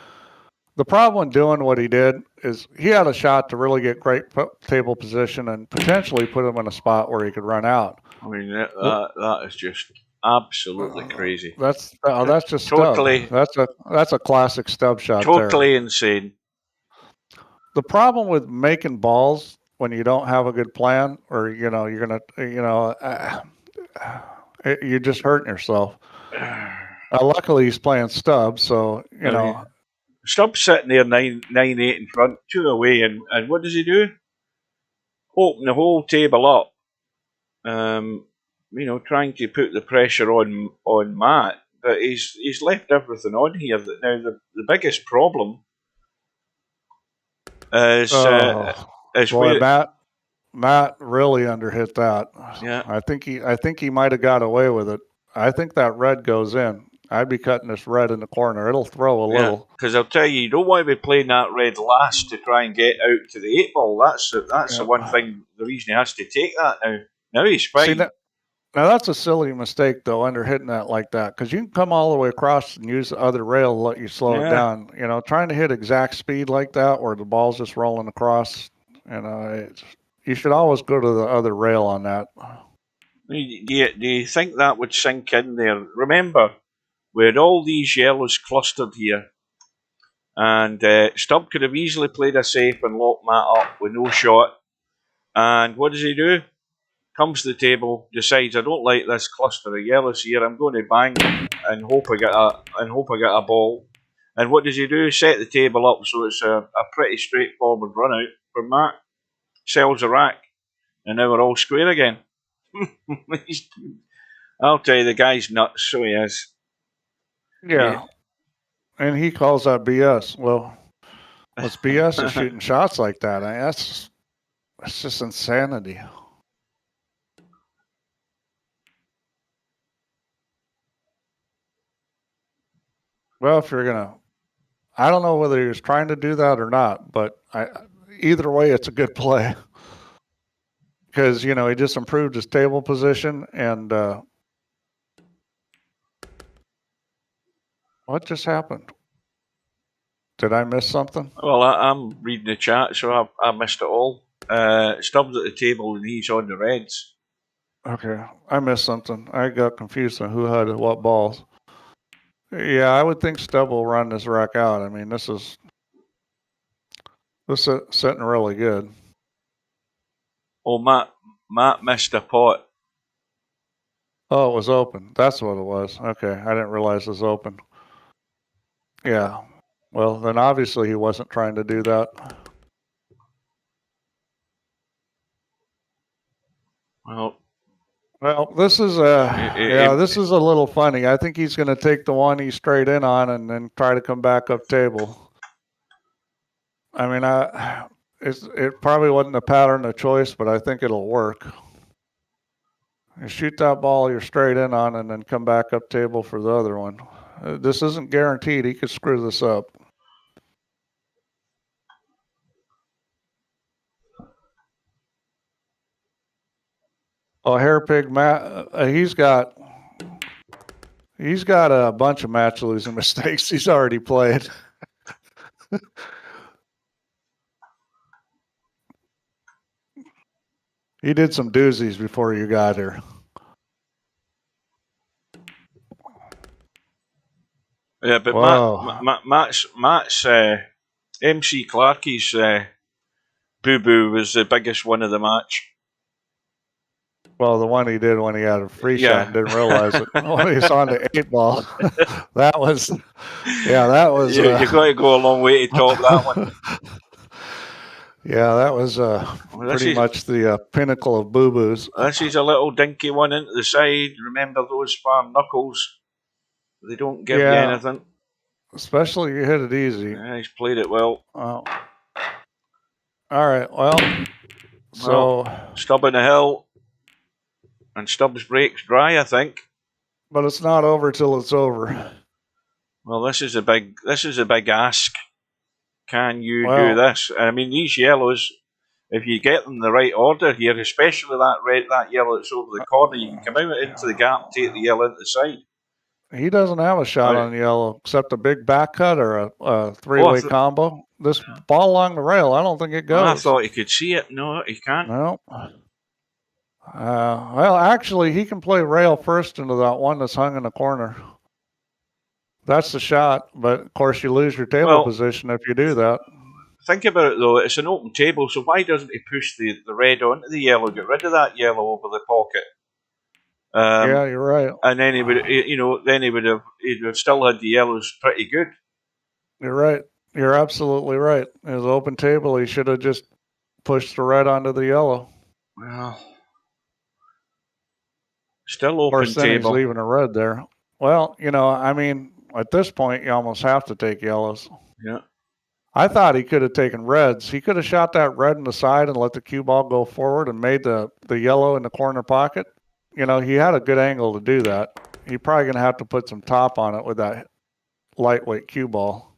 S2: the problem with doing what he did is he had a shot to really get great table position and potentially put him in a spot where he could run out.
S1: I mean, that is just absolutely crazy.
S2: That's just
S1: totally
S2: Stubb. That's a classic Stubb shot.
S1: Totally insane.
S2: The problem with making balls when you don't have a good plan, or you're gonna, you're just hurting yourself. Luckily, he's playing Stubb, so you know.
S1: Stubb's sitting there 9-8 in front, 2 away, and what does he do? Open the whole table up. Trying to put the pressure on Matt, but he's left everything on here. Now the biggest problem is
S2: Matt really underhit that.
S1: Yeah,
S2: I think he might have got away with it. I think that red goes in. I'd be cutting this red in the corner. It'll throw a little.
S1: Because I'll tell you don't want to be playing that red last to try and get out to the 8 ball. That's the one thing. The reason he has to take that now. Now he's fine.
S2: See, now that's a silly mistake though, under hitting that like that, because you can come all the way across and use the other rail to let you slow it down. You know, trying to hit exact speed like that where the ball's just rolling across. You should always go to the other rail on that.
S1: Do you think that would sink in there? Remember, we had all these yellows clustered here, and Stubb could have easily played a safe and locked Matt up with no shot. And what does he do? Comes to the table, decides I don't like this cluster of yellows here. I'm going to bang and hope I get a ball. And what does he do? Set the table up so it's a pretty straightforward run out for Matt. Sells a rack, and now we're all square again. I'll tell you, the guy's nuts, so he is.
S2: Yeah. And he calls that BS. Well, what's BS is shooting shots like that. It's just insanity. Well, if you're gonna, I don't know whether he was trying to do that or not, but either way, it's a good play because he just improved his table position and what just happened? Did I miss something?
S1: Well, I'm reading the chat, so I missed it all. Stubbs at the table and he's on the reds.
S2: Okay, I missed something. I got confused on who had what balls. Yeah, I would think Stubb will run this rack out. I mean, this is sitting really good.
S1: Oh, Matt missed a pot.
S2: Oh, it was open. That's what it was. Okay, I didn't realize it was open. Yeah. Well, then obviously he wasn't trying to do that. Well, this is this is a little funny. I think he's going to take the one he's straight in on and then try to come back up table. I mean, it probably wasn't a pattern of choice, but I think it'll work. You shoot that ball you're straight in on and then come back up table for the other one. This isn't guaranteed. He could screw this up. Oh, Hairpig Matt, he's got a bunch of match losing mistakes he's already played. He did some doozies before you got here.
S1: Yeah, but Matt's MC Clarkie's boo-boo was the biggest one of the match.
S2: Well, the one he did when he had a free shot and didn't realize it. When he's on the 8-ball. That was. You
S1: got to go a long way to top that one.
S2: Yeah, that was pretty much the pinnacle of boo-boos.
S1: This is a little dinky one into the side. Remember those farm knuckles? They don't give you anything.
S2: Especially you hit it easy.
S1: Yeah, he's played it well.
S2: All right, well, so...
S1: Stubb in the hill. And Stubbs breaks dry, I think.
S2: But it's not over till it's over.
S1: Well, this is a big ask. Can you do this? I mean, these yellows, if you get them the right order here, especially that yellow that's over the corner, you can come out into the gap and take the yellow into the side.
S2: He doesn't have a shot on yellow except a big back cut or a three-way combo. This ball along the rail, I don't think it goes.
S1: I thought he could see it. No, he can't.
S2: No. Well, actually, he can play rail first into that one that's hung in the corner. That's the shot, but of course you lose your table position if you do that.
S1: Think about it though, it's an open table, so why doesn't he push the red onto the yellow, get rid of that yellow over the pocket?
S2: Yeah, you're right.
S1: And then he would, he'd have still had the yellows pretty good.
S2: You're right. You're absolutely right. His open table, he should have just pushed the red onto the yellow.
S1: Well, still open table.
S2: He's leaving a red there. Well, I mean, at this point, you almost have to take yellows.
S1: Yeah.
S2: I thought he could have taken reds. He could have shot that red in the side and let the cue ball go forward and made the yellow in the corner pocket. He had a good angle to do that. He's probably going to have to put some top on it with that lightweight cue ball.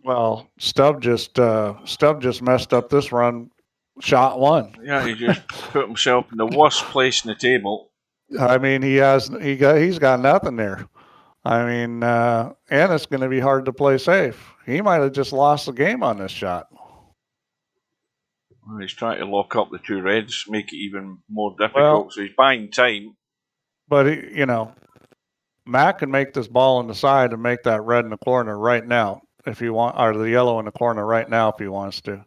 S2: Well, Stubb just messed up this run. Shot one.
S1: Yeah, he just put himself in the worst place in the table.
S2: I mean, he's got nothing there. I mean, and it's going to be hard to play safe. He might have just lost the game on this shot.
S1: Well, he's trying to lock up the two reds, make it even more difficult. So he's buying time.
S2: But Matt can make this ball in the side and make that red in the corner right now if you want, or the yellow in the corner right now if he wants to.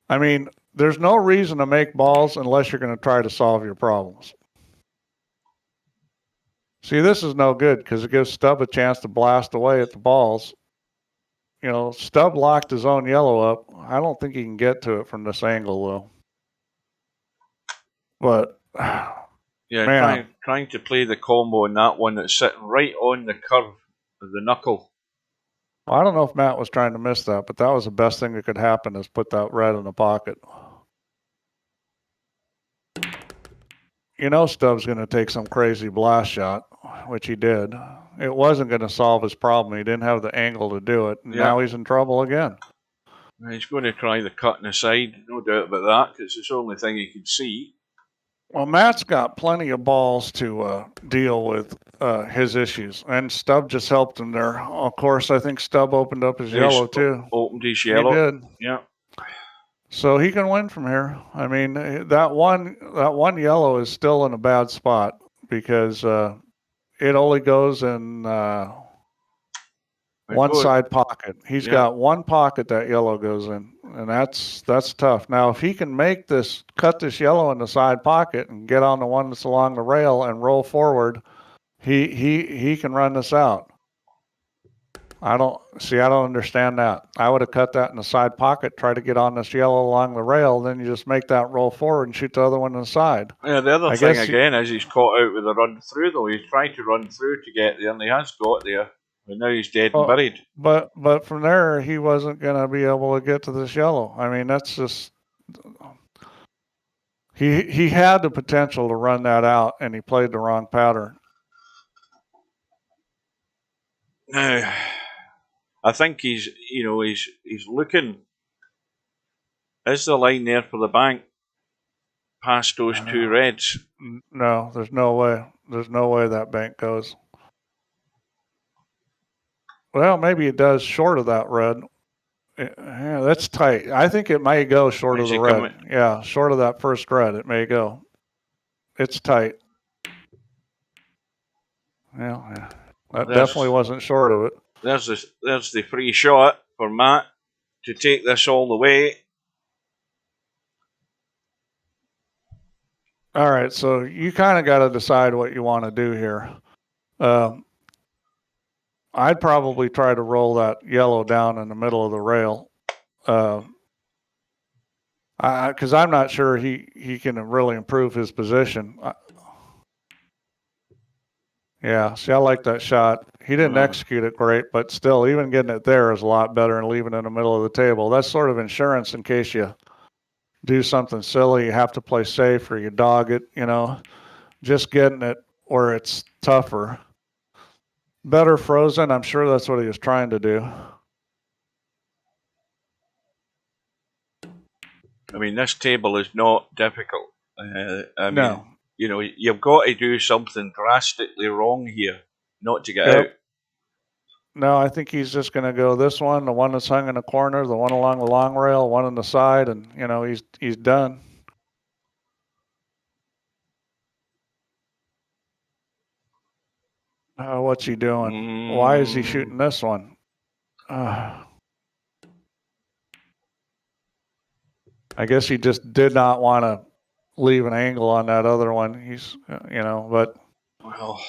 S2: I mean, there's no reason to make balls unless you're going to try to solve your problems. See, this is no good because it gives Stubb a chance to blast away at the balls. Stubb locked his own yellow up. I don't think he can get to it from this angle, though. But,
S1: yeah, trying to play the combo in that one that's sitting right on the curve of the knuckle.
S2: I don't know if Matt was trying to miss that, but that was the best thing that could happen is put that red in the pocket. You know Stubbs going to take some crazy blast shot, which he did. It wasn't going to solve his problem. He didn't have the angle to do it. And now he's in trouble again.
S1: He's going to try the cut in the side, no doubt about that, because it's the only thing he can see.
S2: Well, Matt's got plenty of balls to deal with his issues, and Stubb just helped him there. Of course, I think Stubb opened up his yellow too.
S1: Opened his yellow.
S2: He did.
S1: Yeah.
S2: So he can win from here. I mean, that one yellow is still in a bad spot because it only goes in one side pocket. He's got one pocket that yellow goes in, and that's tough. Now, if he can cut this yellow in the side pocket and get on the one that's along the rail and roll forward, he can run this out. I don't understand that. I would have cut that in the side pocket, try to get on this yellow along the rail, then you just make that roll forward and shoot the other one in the side.
S1: Yeah, the other thing again is he's caught out with a run through though. He's tried to run through to get there and he has got there. But now he's dead and buried.
S2: But from there he wasn't gonna be able to get to this yellow. I mean, that's just he had the potential to run that out and he played the wrong pattern.
S1: Now I think he's looking. Is the line there for the bank past those two reds?
S2: No, there's no way. There's no way that bank goes. Well, maybe it does short of that red. Yeah, that's tight. I think it may go short of the red. Yeah, short of that first red, it may go. It's tight. Yeah, that definitely wasn't short of it.
S1: There's the free shot for Matt to take this all the way.
S2: All right, so you kind of got to decide what you want to do here. I'd probably try to roll that yellow down in the middle of the rail, because I'm not sure he can really improve his position. Yeah, see, I like that shot. He didn't execute it great, but still, even getting it there is a lot better than leaving it in the middle of the table. That's sort of insurance in case you do something silly, you have to play safe or you dog it, just getting it where it's tougher. Better frozen, I'm sure that's what he was trying to do.
S1: I mean, this table is not difficult.
S2: No.
S1: You've got to do something drastically wrong here not to get out.
S2: No, I think he's just going to go this one, the one that's hung in the corner, the one along the long rail, one on the side, and, he's done. What's he doing? Why is he shooting this one? I guess he just did not want to leave an angle on that other one. He's, but
S1: well,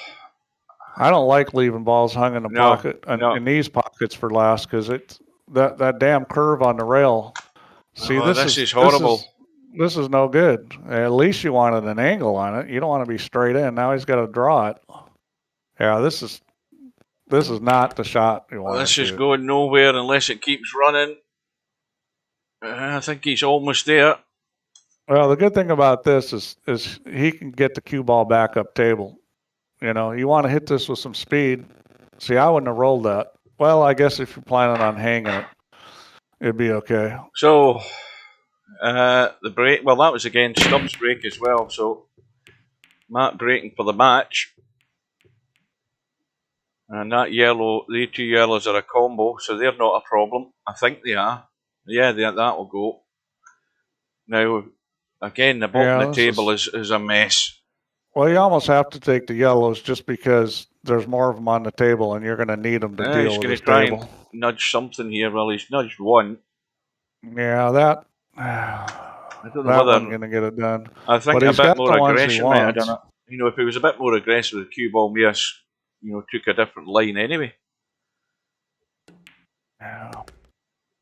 S2: I don't like leaving balls hung in the pocket in these pockets for last because it's that damn curve on the rail. See, this is horrible. This is no good. At least you wanted an angle on it. You don't want to be straight in. Now he's got to draw it. Yeah, this is not the shot you want.
S1: This is going nowhere unless it keeps running. I think he's almost there.
S2: Well, the good thing about this is he can get the cue ball back up table. You want to hit this with some speed. See, I wouldn't have rolled that. Well, I guess if you're planning on hanging it, it'd be okay.
S1: So, the break, well, that was against Stubbs' break as well. So, Matt breaking for the match. And that yellow, the two yellows are a combo, so they're not a problem. I think they are. Yeah, that will go. Now, again, the bottom of the table is a mess.
S2: Well, you almost have to take the yellows just because there's more of them on the table and you're going to need them to deal with this table. He's going to try and
S1: nudge something here. Well, he's nudged one.
S2: Yeah, that... I don't know whether I'm going to get it done.
S1: I think a bit more aggression might have done it. If he was a bit more aggressive with the cue ball, Mias, took a different line anyway.
S2: Yeah.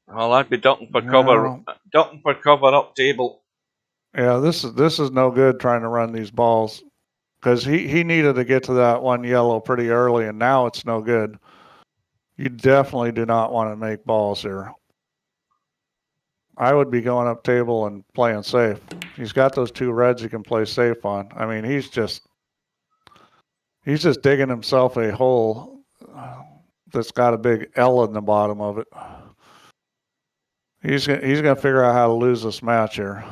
S1: Well, I'd be ducking for cover. Ducking for cover up table.
S2: Yeah, this is no good trying to run these balls because he needed to get to that one yellow pretty early, and now it's no good. You definitely do not want to make balls here. I would be going up table and playing safe. He's got those 2 reds he can play safe on. I mean, he's just digging himself a hole that's got a big L in the bottom of it. He's gonna figure out how to lose this match here.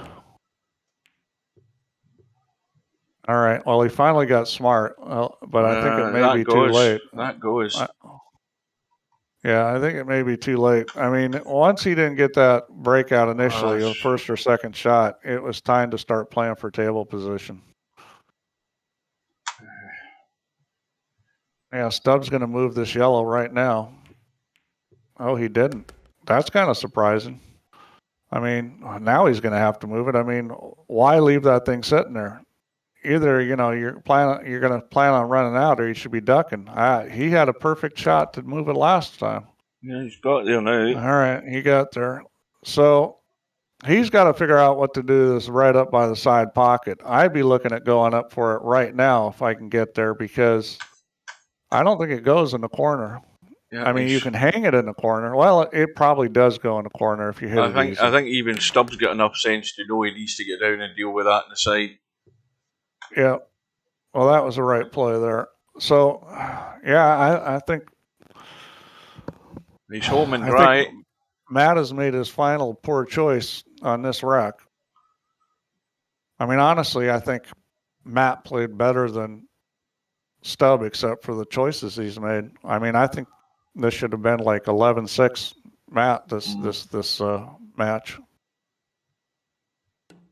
S2: All right. Well, he finally got smart, but I think it may be too late.
S1: That goes.
S2: Yeah, I think it may be too late. I mean, once he didn't get that breakout initially, the first or second shot, it was time to start playing for table position. Yeah, Stubbs going to move this yellow right now. Oh, he didn't. That's kind of surprising. I mean, now he's going to have to move it. I mean, why leave that thing sitting there? Either you're going to plan on running out, or you should be ducking. He had a perfect shot to move it last time.
S1: Yeah, he's got there now.
S2: All right, he got there. So he's got to figure out what to do this right up by the side pocket. I'd be looking at going up for it right now if I can get there, because I don't think it goes in the corner. Yeah, I mean, you can hang it in the corner. Well, it probably does go in the corner if you hit it easy.
S1: I think even Stubbs got enough sense to know he needs to get down and deal with that on the side.
S2: Yeah. Well, that was the right play there. So, yeah, I think
S1: he's home and dry.
S2: Matt has made his final poor choice on this rack. I mean, honestly, I think Matt played better than Stubb, except for the choices he's made. I mean, I think this should have been like 11-6 Matt this match.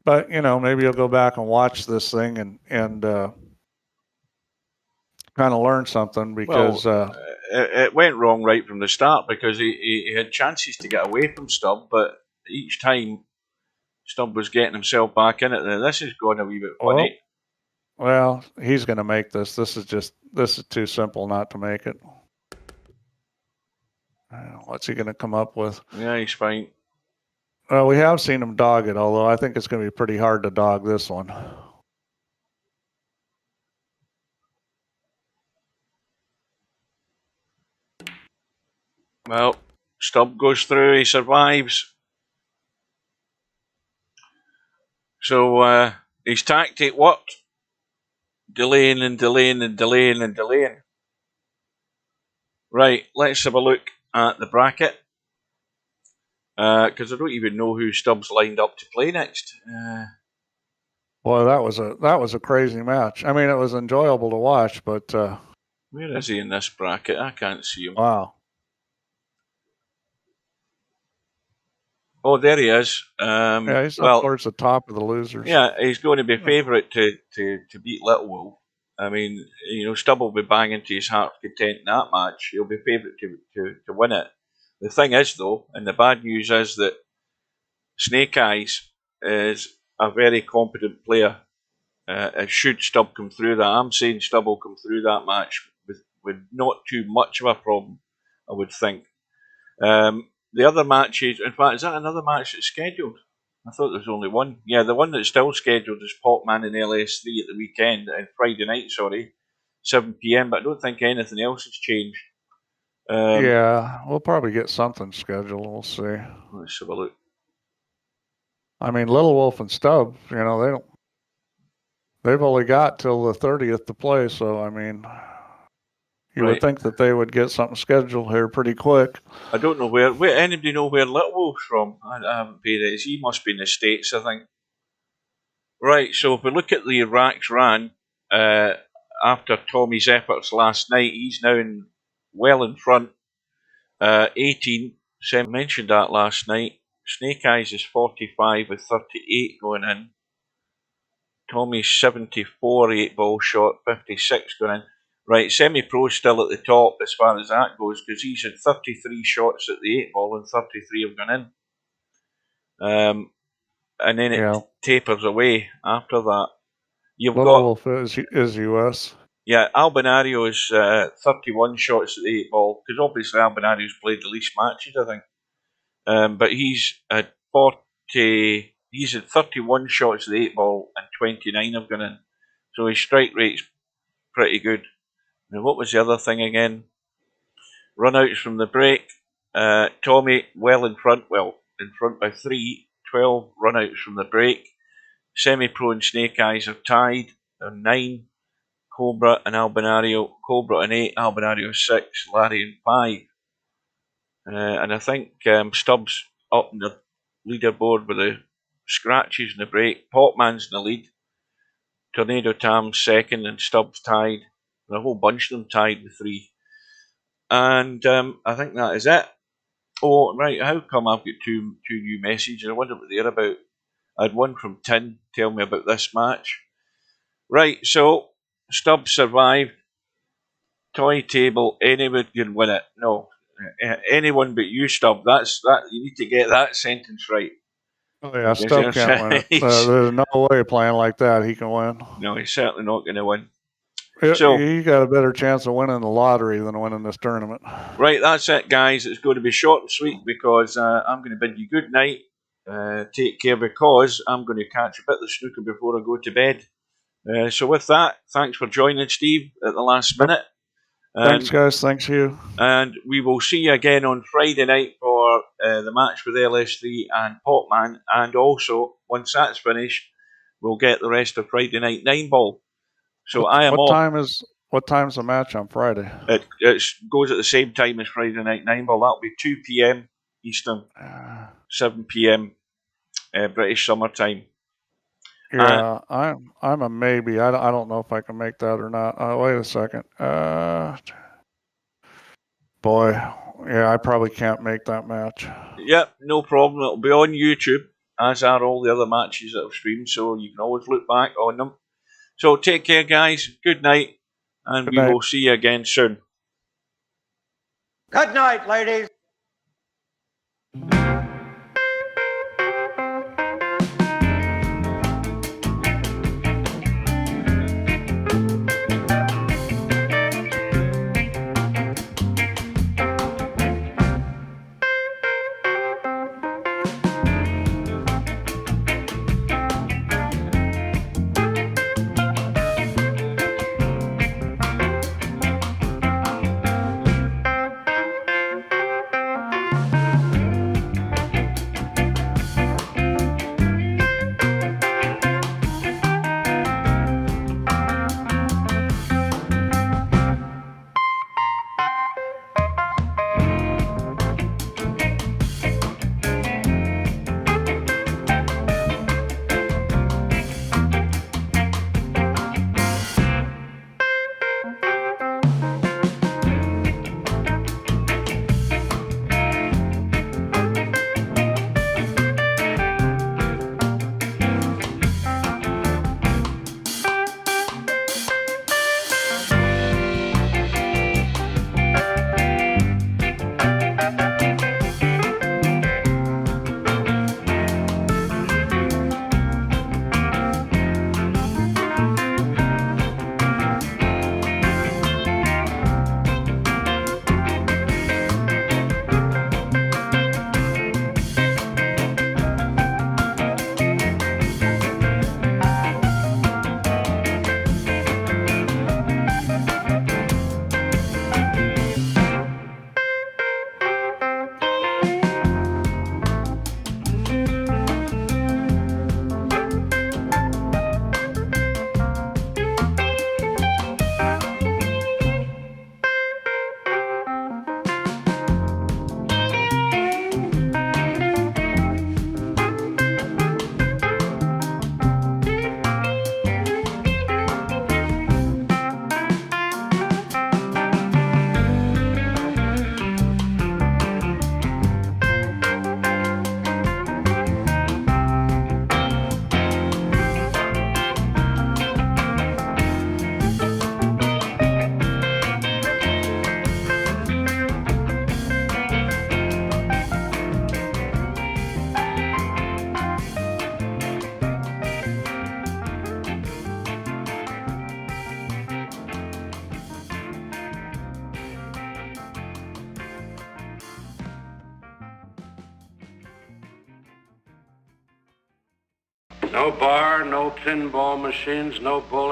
S2: But maybe you'll go back and watch this thing and kind of learn something, because
S1: it went wrong right from the start, because he had chances to get away from Stubb, but each time Stubb was getting himself back in it. This is going a wee bit funny.
S2: Well, he's going to make this. This is too simple not to make it. What's he going to come up with?
S1: Yeah, he's fine.
S2: Well, we have seen him dog it, although I think it's going to be pretty hard to dog this one.
S1: Well, Stubb goes through. He survives. So his tactic worked. Delaying and delaying and delaying and delaying. Right, let's have a look at the bracket. Because I don't even know who Stubbs lined up to play next.
S2: Well, that was a crazy match. I mean, it was enjoyable to watch, but
S1: where is he in this bracket? I can't see him.
S2: Wow.
S1: Oh, there he is.
S2: Yeah, he's up towards the top of the losers.
S1: Yeah, he's going to be favourite to beat Little Wolf. I mean, Stubb will be banging to his heart's content in that match. He'll be favourite to win it. The thing is, though, and the bad news is that Snake Eyes is a very competent player. Should Stubb come through that, I'm saying Stubb will come through that match with not too much of a problem, I would think. The other matches, in fact, is that another match that's scheduled? I thought there was only one. Yeah, the one that's still scheduled is Popman and LS3 at the weekend, and Friday night, 7 p.m, but I don't think anything else has changed.
S2: Yeah, we'll probably get something scheduled. We'll see.
S1: Let's have a look.
S2: I mean, Little Wolf and Stubb, they've only got till the 30th to play, so I mean, you would think that they would get something scheduled here pretty quick.
S1: I don't know where anybody know where Little Wolf's from? I haven't paid it. He must be in the States, I think. Right, so if we look at the racks ran after Tommy's efforts last night, he's now well in front. 18, Sam mentioned that last night. Snake Eyes is 45 with 38 going in. Tommy's 74 8-ball shot, 56 going in. Right, Semi-Pro's still at the top as far as that goes, because he's had 33 shots at the 8-ball and 33 have gone in. And then it tapers away after that.
S2: Little Wolf is US.
S1: Yeah, Albinario is 31 shots at the 8-ball, because obviously Albinario's played the least matches, I think. But he's at 40. He's at 31 shots at the 8-ball and 29 have gone in. So his strike rate's pretty good. Now, what was the other thing again? runouts from the break. Tommy well in front by 3, 12 runouts from the break. Semi-Pro and Snake Eyes are tied on 9. Cobra and Albinario. Cobra on 8, Albinario 6, Larry on 5. And I think Stubbs up in the leaderboard with the scratches in the break. Popman's in the lead. Tornado Tam's second, and Stubbs tied. And a whole bunch of them tied with 3. And I think that is it. Oh, right, how come I've got two new messages? I wonder what they're about. I had one from Tin tell me about this match. Right, so Stubbs survived. Toy table, anyone can win it. No, anyone but you, Stubb. That's that. You need to get that sentence right.
S2: Oh yeah, Stubb can't win it. There's no way playing like that he can win.
S1: No, he's certainly not going to win.
S2: So he got a better chance of winning the lottery than winning this tournament.
S1: Right, that's it, guys. It's going to be short and sweet because I'm going to bid you good night. Take care, because I'm going to catch a bit of snooker before I go to bed. So with that, thanks for joining, Steve, at the last minute.
S2: Thanks, guys. Thanks, you.
S1: And we will see you again on Friday night for the match with LS3 and Popman. And also, once that's finished, we'll get the rest of Friday night 9-ball. So I am off.
S2: What time's the match on Friday?
S1: It goes at the same time as Friday night 9-ball. That'll be 2 p.m. Eastern, 7 p.m. British summertime.
S2: Yeah, I'm a maybe. I don't know if I can make that or not. Wait a second. Boy, yeah, I probably can't make that match.
S1: Yep, no problem. It'll be on YouTube, as are all the other matches that I've streamed, so you can always look back on them. So take care, guys. Good night, and we will see you again soon.
S3: Good night, ladies.
S4: No bar, no pinball machines, no bowling.